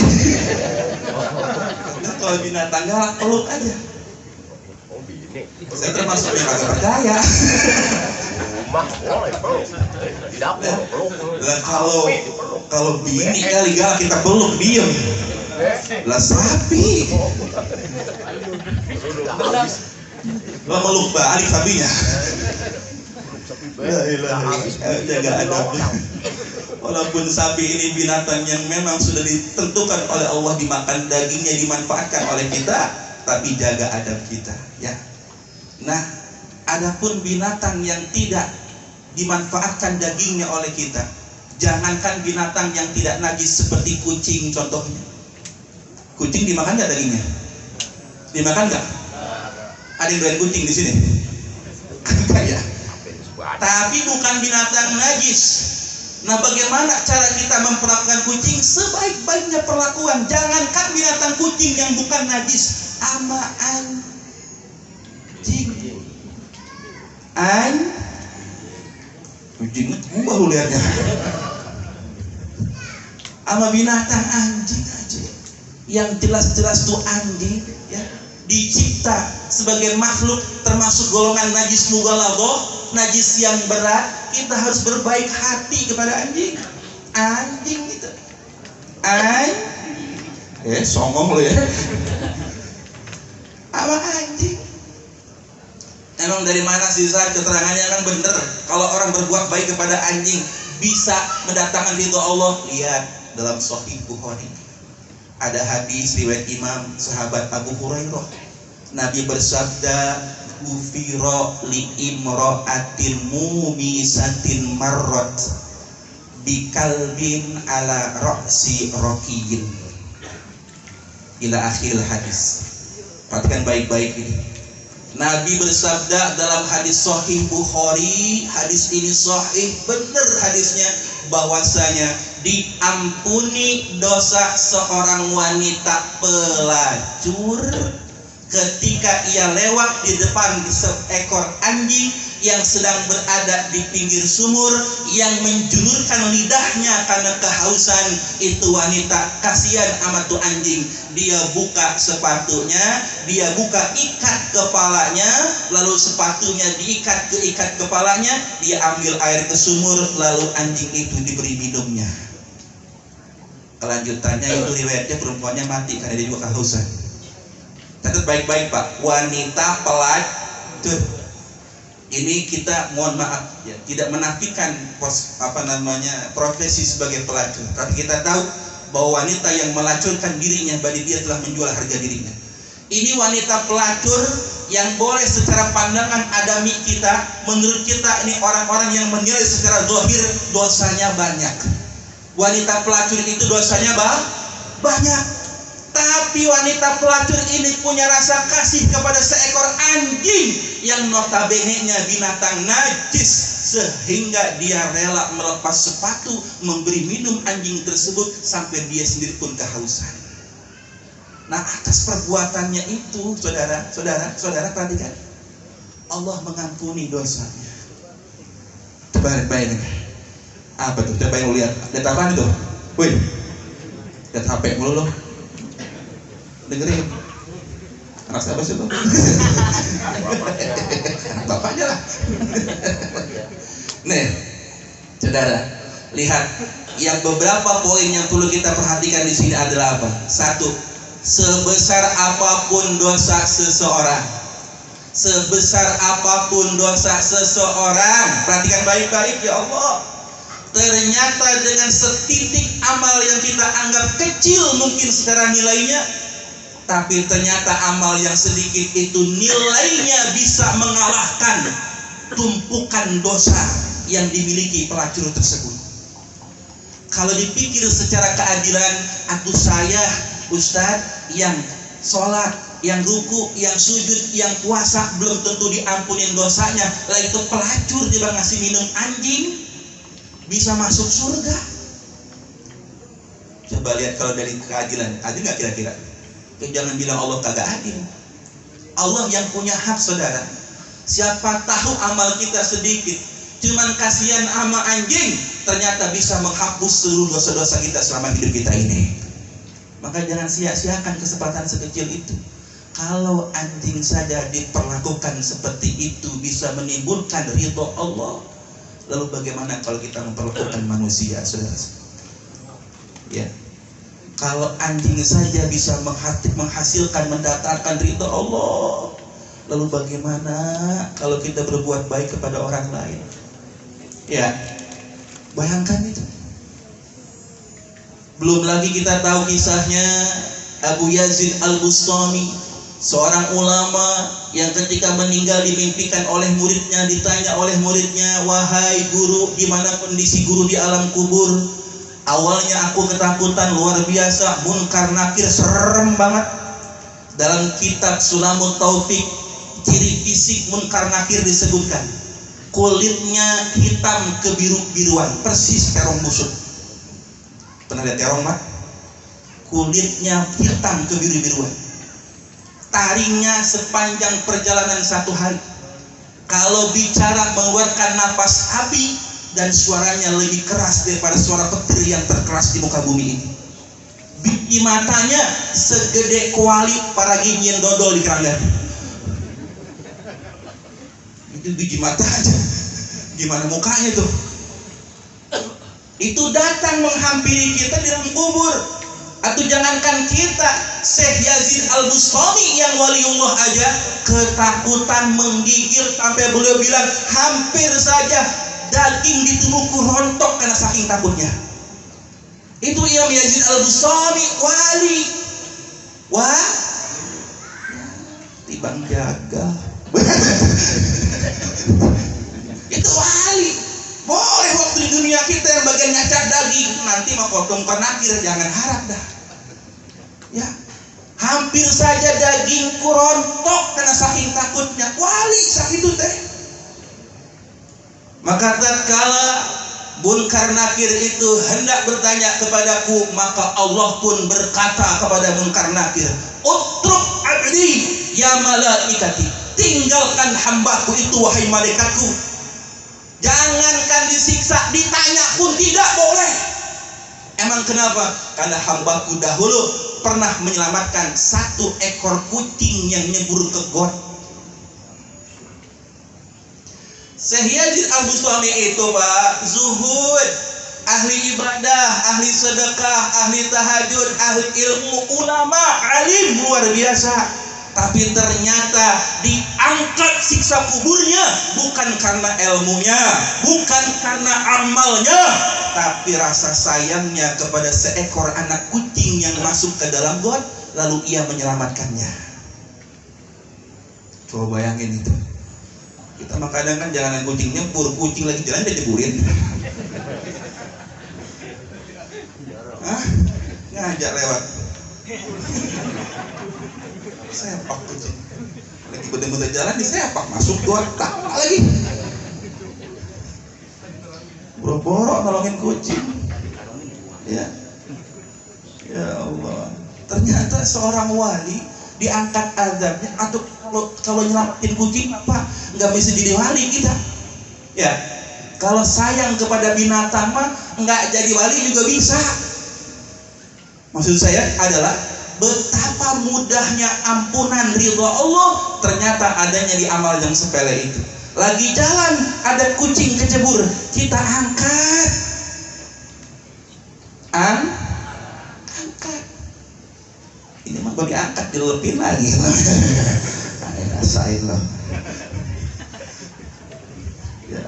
Nah, kalau binatang galak, peluk aja. Saya termasuk yang agak percaya. Nah, kalau bini kali galak kita peluk diem. Lah sapi lah meluk balik sapinya. Jaga adabnya. Walaupun sapi ini binatang yang memang sudah ditentukan oleh Allah dimakan dagingnya, dimanfaatkan oleh kita, tapi jaga adab kita, ya. Nah, adapun binatang yang tidak dimanfaatkan dagingnya oleh kita, jangankan binatang yang tidak najis seperti kucing contohnya. Kucing dimakan nggak dagingnya? Dimakan nggak? Ada yang doyan kucing di sini? Ya. Tapi bukan binatang najis. Nah, bagaimana cara kita memperlakukan kucing? Sebaik-baiknya perlakuan. Jangankan binatang kucing yang bukan najis, ama anjing. Kucing gua lu lihatnya. Ama binatang anjing aja. Yang jelas-jelas tuh anjing, ya, dicipta sebagai makhluk termasuk golongan najis mughaladzah, najis yang berat. Kita harus berbaik hati kepada anjing. Anjing itu songong lo ya. Apa anjing? Emang dari mana sih Zat? Keterangannya kan bener. Kalau orang berbuat baik kepada anjing bisa mendatangkan ridho Allah. Lihat dalam Sahih Bukhari. Ada hadis riwayat Imam sahabat Abu Hurairah. Nabi bersabda, "Ghufira li imra'atin mumisatin marrat bi kalbin ala ra'si raqiyin." Ila akhir hadis. Perhatikan baik-baik ini. Nabi bersabda dalam hadis Sahih Bukhari, hadis ini sahih, benar hadisnya, bahwasanya diampuni dosa seorang wanita pelacur ketika ia lewat di depan seekor anjing yang sedang berada di pinggir sumur, yang menjulurkan lidahnya karena kehausan. Itu wanita, kasihan amat tuh anjing. Dia buka sepatunya, dia buka ikat kepalanya, lalu sepatunya diikat ke ikat kepalanya, dia ambil air ke sumur, lalu anjing itu diberi minumnya. Kelanjutannya itu riwayatnya perempuannya mati karena dia juga kehausan. Catat baik-baik Pak, wanita pelacur. Ini kita mohon maaf ya, tidak menafikan profesi sebagai pelacur, tapi kita tahu bahwa wanita yang melacurkan dirinya, berarti dia telah menjual harga dirinya. Ini wanita pelacur yang boleh secara pandangan adami kita, menurut kita ini orang-orang yang menilai secara zahir dosanya banyak. Wanita pelacur itu dosanya banyak. Tapi wanita pelacur ini punya rasa kasih kepada seekor anjing yang notabene-nya binatang najis, sehingga dia rela melepas sepatu, memberi minum anjing tersebut sampai dia sendiri pun kehausan. Nah, atas perbuatannya itu, saudara perhatikan, Allah mengampuni dosanya. Coba bayangin. Apa tuh? Coba yang lihat. Lihat apaan itu? Wih, lihat HP mulu loh. Dengerin. Anak siapa sih tuh? Bapaknya lah. Nih, saudara, lihat yang beberapa poin yang perlu kita perhatikan di sini adalah apa? Satu, sebesar apapun dosa seseorang, perhatikan baik-baik ya Allah. Ternyata dengan setitik amal yang kita anggap kecil mungkin secara nilainya, Tapi ternyata amal yang sedikit itu nilainya bisa mengalahkan tumpukan dosa yang dimiliki pelacur tersebut. Kalau dipikir secara keadilan, saya Ustadz yang sholat, yang ruku, yang sujud, yang puasa belum tentu diampunin dosanya. Lah itu pelacur dia ngasih minum anjing bisa masuk surga. Coba lihat kalau dari keadilan, adil nggak kira-kira? Jangan bilang Allah kagak adil. Allah yang punya hak, saudara. Siapa tahu amal kita sedikit, cuman kasihan sama anjing, ternyata bisa menghapus seluruh dosa-dosa kita selama hidup kita ini. Maka jangan sia-siakan kesempatan sekecil itu. Kalau anjing saja diperlakukan seperti itu bisa menimbulkan ridho Allah, lalu bagaimana kalau kita memperlakukan manusia, saudara? Ya. Kalau anjing saja bisa menghasilkan, mendatangkan ridho Allah, lalu bagaimana kalau kita berbuat baik kepada orang lain? Ya, bayangkan itu. Belum lagi kita tahu kisahnya Abu Yazid Al-Bustami, seorang ulama yang ketika meninggal dimimpikan oleh muridnya, ditanya oleh muridnya, wahai guru, di mana kondisi guru di alam kubur? Awalnya aku ketakutan luar biasa, munkar nakir serem banget. Dalam kitab Sulamut Taufik, ciri fisik munkar nakir disebutkan, kulitnya hitam kebiru-biruan, persis terong busuk. Pernah lihat terong, Pak? Kulitnya hitam kebiru-biruan. Taringnya sepanjang perjalanan 1 hari. Kalau bicara mengeluarkan napas api, dan suaranya lebih keras daripada suara petir yang terkeras di muka bumi ini. Biji matanya segede kuali para ginyin dodol di keranggan. Itu biji mata aja. Gimana mukanya tuh? Itu datang menghampiri kita di dalam kubur. Atau jangankan kita, Syekh Yazid Al-Bustami yang waliullah aja ketakutan menggigil sampai beliau bilang hampir saja daging di tubuhku rontok karena saking takutnya. Itu Imam Yazid Al-Bustami, wali. Wah, tibang jaga. Itu wali. Boleh waktu di dunia kita yang bagian nyacak daging, nanti mau potong nakir, jangan harap dah. Ya, hampir saja dagingku rontok karena saking takutnya. Wali saat itu teh. Maka tatkala munkar nakir itu hendak bertanya kepadaku, maka Allah pun berkata kepada munkar nakir, utruk abdi ya malaikati, tinggalkan hambaku itu wahai malaikatku. Jangankan disiksa, ditanya pun tidak boleh. Emang kenapa? Karena hambaku dahulu pernah menyelamatkan 1 ekor kucing yang nyebur ke got. Syekh Yazid Al-Bustami itu, Pak, zuhud, ahli ibadah, ahli sedekah, ahli tahajud, ahli ilmu, ulama, alim luar biasa. Tapi ternyata diangkat siksa kuburnya bukan karena ilmunya, bukan karena amalnya, tapi rasa sayangnya kepada seekor anak kucing yang masuk ke dalam got, lalu ia menyelamatkannya. Coba bayangin itu. Kita mah kadang kan jangan kucing nyebur, kucing lagi jalan dia nyeburin. Hah? Ngajak lewat. Sepak kucing. Lagi bener-bener jalan disepak, masuk got, tak lagi. Boro-boro nolongin kucing. Ya. Ya Allah. Ternyata seorang wali diangkat azabnya, atau kalau nyelamatin kucing apa nggak bisa jadi wali kita. Ya, kalau sayang kepada binatang mah nggak jadi wali juga bisa. Maksud saya adalah betapa mudahnya ampunan ridho Allah ternyata adanya di amal yang sepele itu. Lagi jalan ada kucing kecebur, kita angkat, angkat. Ini mah boleh angkat dilepin lagi. Rasain loh. Ya,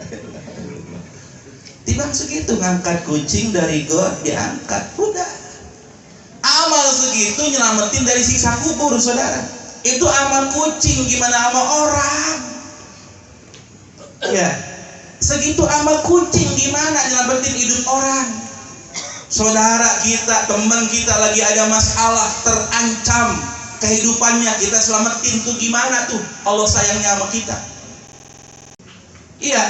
tiba segitu ngangkat kucing dari got, diangkat, udah. Amal segitu itu nyelamatin dari siksa kubur, saudara. Itu amal kucing, gimana amal orang? Ya, segitu amal kucing, gimana nyelamatin hidup orang? Saudara kita, teman kita lagi ada masalah, terancam kehidupannya, kita selamatin tuh gimana tuh? Allah sayangnya sama kita. Iya,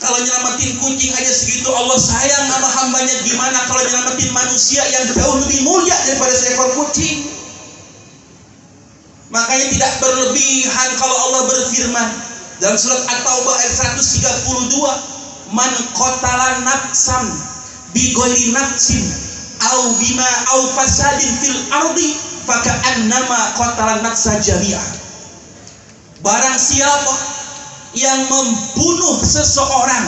kalau nyelamatin kucing aja segitu Allah sayang sama hambanya, gimana kalau nyelamatin manusia yang jauh lebih mulia daripada seekor kucing? Makanya tidak berlebihan kalau Allah berfirman dalam surat At-Taubah ayat 132, man qatala nafsan bi ghairi nafsin au bima au fasadin fil ardi faka'annama qatala nafsa jami'a. Barang siapa yang membunuh seseorang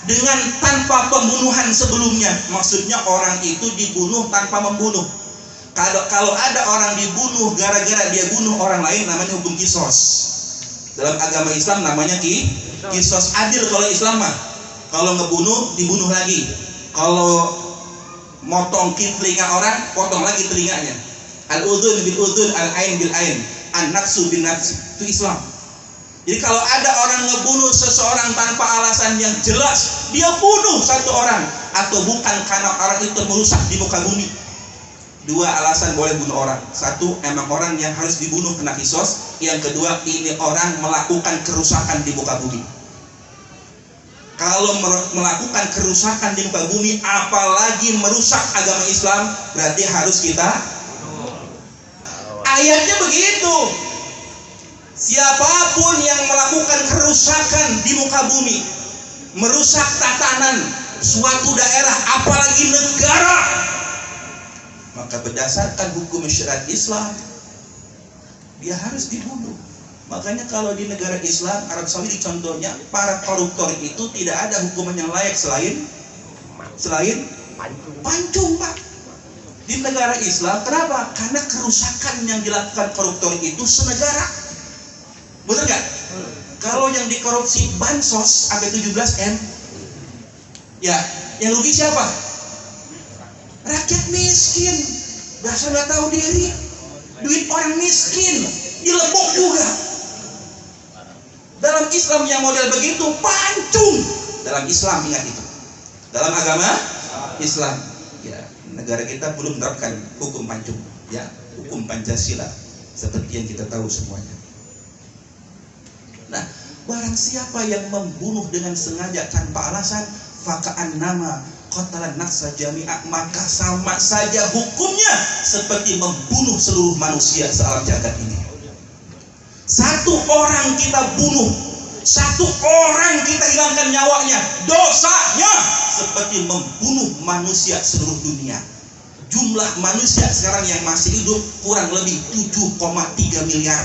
dengan tanpa pembunuhan sebelumnya, maksudnya orang itu dibunuh tanpa membunuh. Kalau ada orang dibunuh gara-gara dia bunuh orang lain, namanya hukum kisos. Dalam agama Islam namanya kisos, adil kalau Islam mah. Kalau ngebunuh dibunuh lagi. Kalau motong telinga orang, potong lagi telinganya. Al-udhun bil udhun, al-ain bil ain, an-nafsu bin nafsi. Itu Islam. Jadi kalau ada orang ngebunuh seseorang tanpa alasan yang jelas, dia bunuh satu orang, atau bukan karena orang itu merusak di muka bumi. Dua alasan boleh bunuh orang. Satu, emang orang yang harus dibunuh kena kisos. Yang kedua, ini orang melakukan kerusakan di muka bumi. Kalau melakukan kerusakan di muka bumi, apalagi merusak agama Islam, berarti harus kita. Ayatnya begitu. Siapapun yang melakukan kerusakan di muka bumi, merusak tatanan suatu daerah, apalagi negara, maka berdasarkan hukum syariat Islam, dia harus dibunuh. Makanya kalau di negara Islam, Arab Saudi contohnya, para koruptor itu tidak ada hukuman yang layak selain pancung, Pak. Di negara Islam, kenapa? Karena kerusakan yang dilakukan koruptor itu senegara. Bener gak? Kalau yang dikorupsi bansos sampai 17M, ya, yang rugi siapa? Rakyat miskin. Dasar gak tahu diri. Duit orang miskin dilebok juga. Dalam Islam yang model begitu pancung. Dalam Islam, ingat itu. Dalam agama Islam, ya, negara kita belum menerapkan hukum pancung, ya, hukum Pancasila seperti yang kita tahu semuanya. Nah, barang siapa yang membunuh dengan sengaja tanpa alasan, faka'annama qatalan nafsa jami'a, maka sama saja hukumnya seperti membunuh seluruh manusia sealam jagat ini. Satu orang kita bunuh, satu orang kita hilangkan nyawanya, dosanya seperti membunuh manusia seluruh dunia. Jumlah manusia sekarang yang masih hidup kurang lebih 7,3 miliar.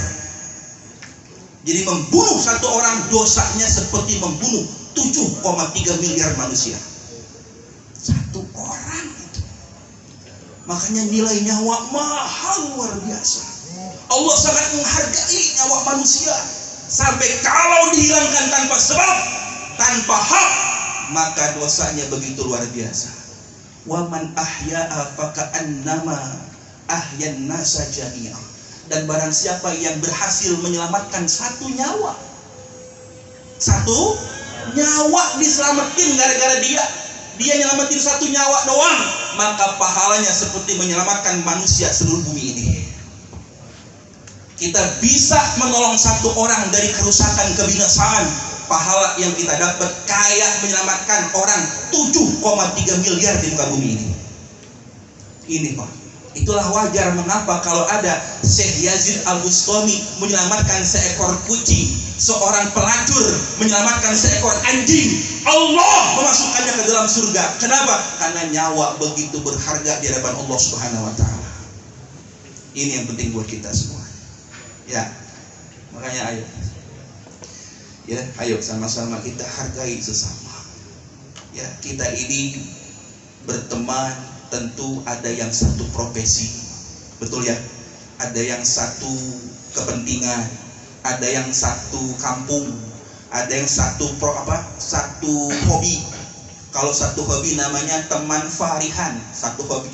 Jadi membunuh satu orang dosanya seperti membunuh 7,3 miliar manusia. Satu orang itu. Makanya nilai nyawa mahal luar biasa. Allah sangat menghargai nyawa manusia. Sampai kalau dihilangkan tanpa sebab, tanpa hak, maka dosanya begitu luar biasa. Wa man ahya'a faka'annama ahyan nasa jami'a. Dan barang siapa yang berhasil menyelamatkan satu nyawa diselamatin gara-gara dia nyelamatin satu nyawa doang, maka pahalanya seperti menyelamatkan manusia seluruh bumi ini. Kita bisa menolong satu orang dari kerusakan, kebinasaan, pahala yang kita dapat kayak menyelamatkan orang 7,3 miliar di muka bumi ini. Ini Pak. Itulah wajar mengapa kalau ada Syekh Yazid Al-Bustami menyelamatkan seekor kucing, seorang pelacur menyelamatkan seekor anjing, Allah memasukkannya ke dalam surga. Kenapa? Karena nyawa begitu berharga di hadapan Allah Subhanahu wa taala. Ini yang penting buat kita semua. Ya. Makanya ayo sama-sama kita hargai sesama. Ya, kita ini berteman. Tentu ada yang satu profesi, betul ya? Ada yang satu kepentingan, ada yang satu kampung, ada yang satu hobi. Kalau satu hobi namanya teman farihan, satu hobi.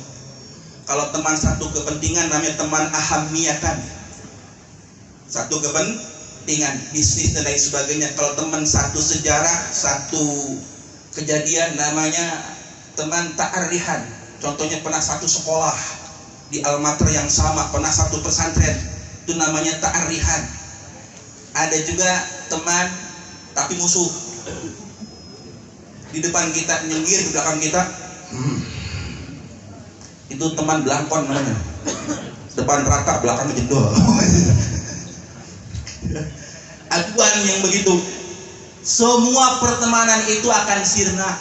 Kalau teman satu kepentingan namanya teman ahamiyatan, satu kepentingan bisnis dan lain sebagainya. Kalau teman satu sejarah, satu kejadian, namanya teman ta'arihan. Contohnya pernah satu sekolah di almater yang sama, pernah satu pesantren, itu namanya ta'arihan. Ada juga teman tapi musuh, di depan kita nyengir, di belakang kita itu teman belangkon namanya. Depan rata, belakang jendol. Aduan yang begitu. Semua pertemanan itu akan sirna.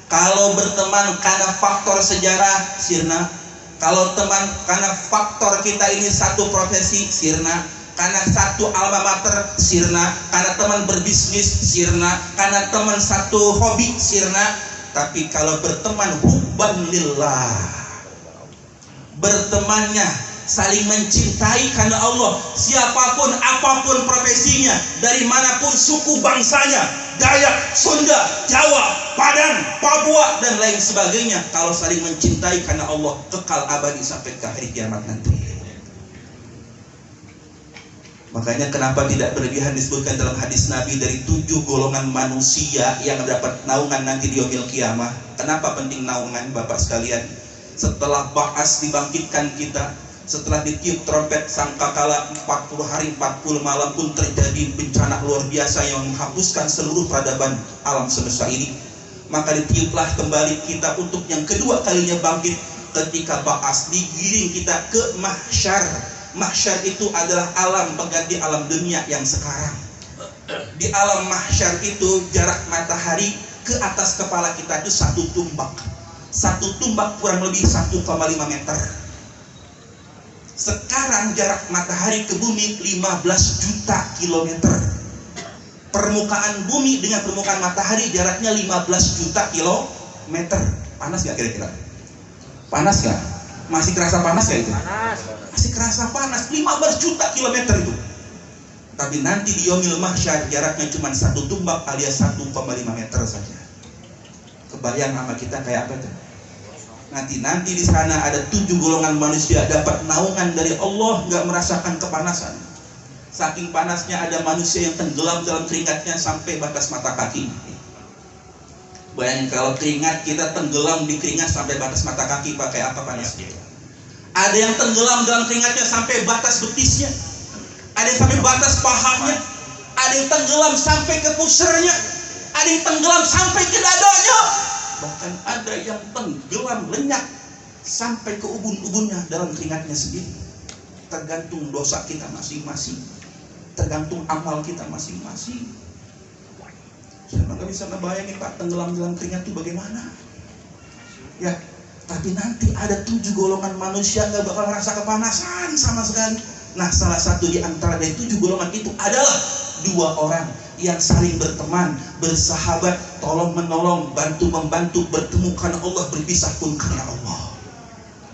Kalau berteman karena faktor sejarah, sirna. Kalau teman karena faktor kita ini satu profesi, sirna. Karena satu alma mater, sirna. Karena teman berbisnis, sirna. Karena teman satu hobi, sirna. Tapi kalau berteman hubban lillah, bertemannya saling mencintai karena Allah, siapapun apapun profesinya, dari manapun suku bangsanya, Dayak, Sunda, Jawa, Padang, Papua dan lain sebagainya, kalau saling mencintai karena Allah, kekal abadi sampai ke hari kiamat nanti. Makanya kenapa tidak berlebihan disebutkan dalam hadis Nabi dari 7 golongan manusia yang dapat naungan nanti di yaumil kiamah. Kenapa penting naungan, Bapak sekalian? Setelah ba'as dibangkitkan kita, setelah ditiup trompet sangkakala 40 hari 40 malam pun terjadi bencana luar biasa yang menghapuskan seluruh peradaban alam semesta ini, maka ditiuplah kembali kita untuk yang kedua kalinya bangkit. Ketika ba'as digiring kita ke mahsyar. Mahsyar itu adalah alam pengganti alam dunia yang sekarang. Di alam mahsyar itu jarak matahari ke atas kepala kita itu 1 tumbak. 1 tumbak kurang lebih 1,5 meter. Sekarang jarak matahari ke bumi 15 juta kilometer. Permukaan bumi dengan permukaan matahari jaraknya 15 juta kilometer. Panas gak kira-kira? Panas gak? Masih kerasa panas gak itu? Panas. Masih kerasa panas, 15 juta kilometer itu. Tapi nanti di yaumil mahsyar jaraknya cuma 1 tumbak alias 1,5 meter saja. Kebayang sama kita kayak apa tuh? Nanti di sana ada 7 golongan manusia dapat naungan dari Allah, nggak merasakan kepanasan. Saking panasnya ada manusia yang tenggelam dalam keringatnya sampai batas mata kaki. Bayangin kalau keringat kita tenggelam di keringat sampai batas mata kaki, pakai apa panasnya? Ada yang tenggelam dalam keringatnya sampai batas betisnya, ada yang sampai batas pahanya, ada yang tenggelam sampai ke pusernya, ada yang tenggelam sampai ke dadanya. Bahkan ada yang tenggelam lenyap sampai ke ubun-ubunnya dalam keringatnya sendiri. Tergantung dosa kita masing-masing, tergantung amal kita masing-masing. Saya nggak bisa ngebayangin Pak, tenggelam dalam keringat itu bagaimana ya. Tapi nanti ada 7 golongan manusia nggak bakal merasa kepanasan sama sekali. Nah, salah satu di antara dari 7 golongan itu adalah 2 orang yang saling berteman, bersahabat, tolong menolong, bantu membantu, bertemu karena Allah, berpisah pun karena Allah.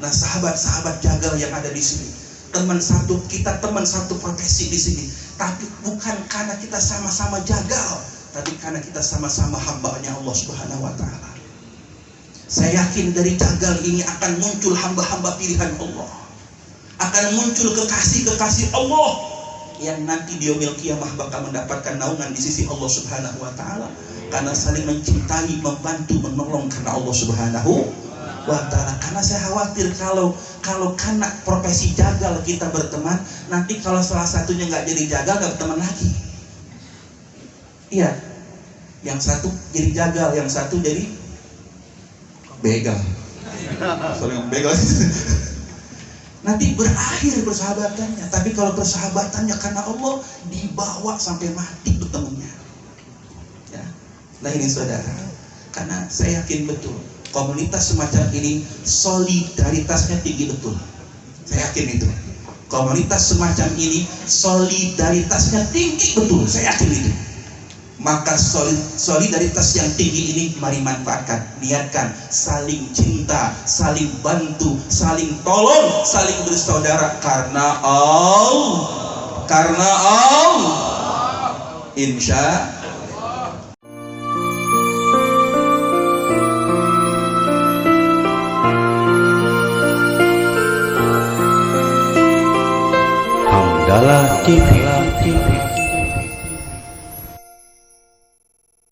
Nah, sahabat-sahabat jagal yang ada di sini, teman satu kita, teman satu profesi di sini, tapi bukan karena kita sama-sama jagal, tapi karena kita sama-sama hamba-Nya Allah Subhanahu wa taala. Saya yakin dari jagal ini akan muncul hamba-hamba pilihan Allah, akan muncul kekasih-kekasih Allah yang nanti di yaumil kiamah bakal mendapatkan naungan di sisi Allah Subhanahu wa taala karena saling mencintai, membantu, menolong karena Allah Subhanahu wa taala. Karena saya khawatir kalau karena profesi jagal kita berteman, nanti kalau salah satunya nggak jadi jagal, nggak berteman lagi. Iya, yang satu jadi jagal, yang satu jadi begal. Soalnya begal. Nanti berakhir persahabatannya. Tapi kalau persahabatannya karena Allah, dibawa sampai mati bertemunya. Ya. Nah ini saudara, karena saya yakin betul komunitas semacam ini solidaritasnya tinggi betul. Saya yakin itu. Komunitas semacam ini solidaritasnya tinggi betul. Saya yakin itu. Maka solidaritas yang tinggi ini mari manfaatkan, niatkan, saling cinta, saling bantu, saling tolong, saling bersaudara karena Allah, insya Salah TV.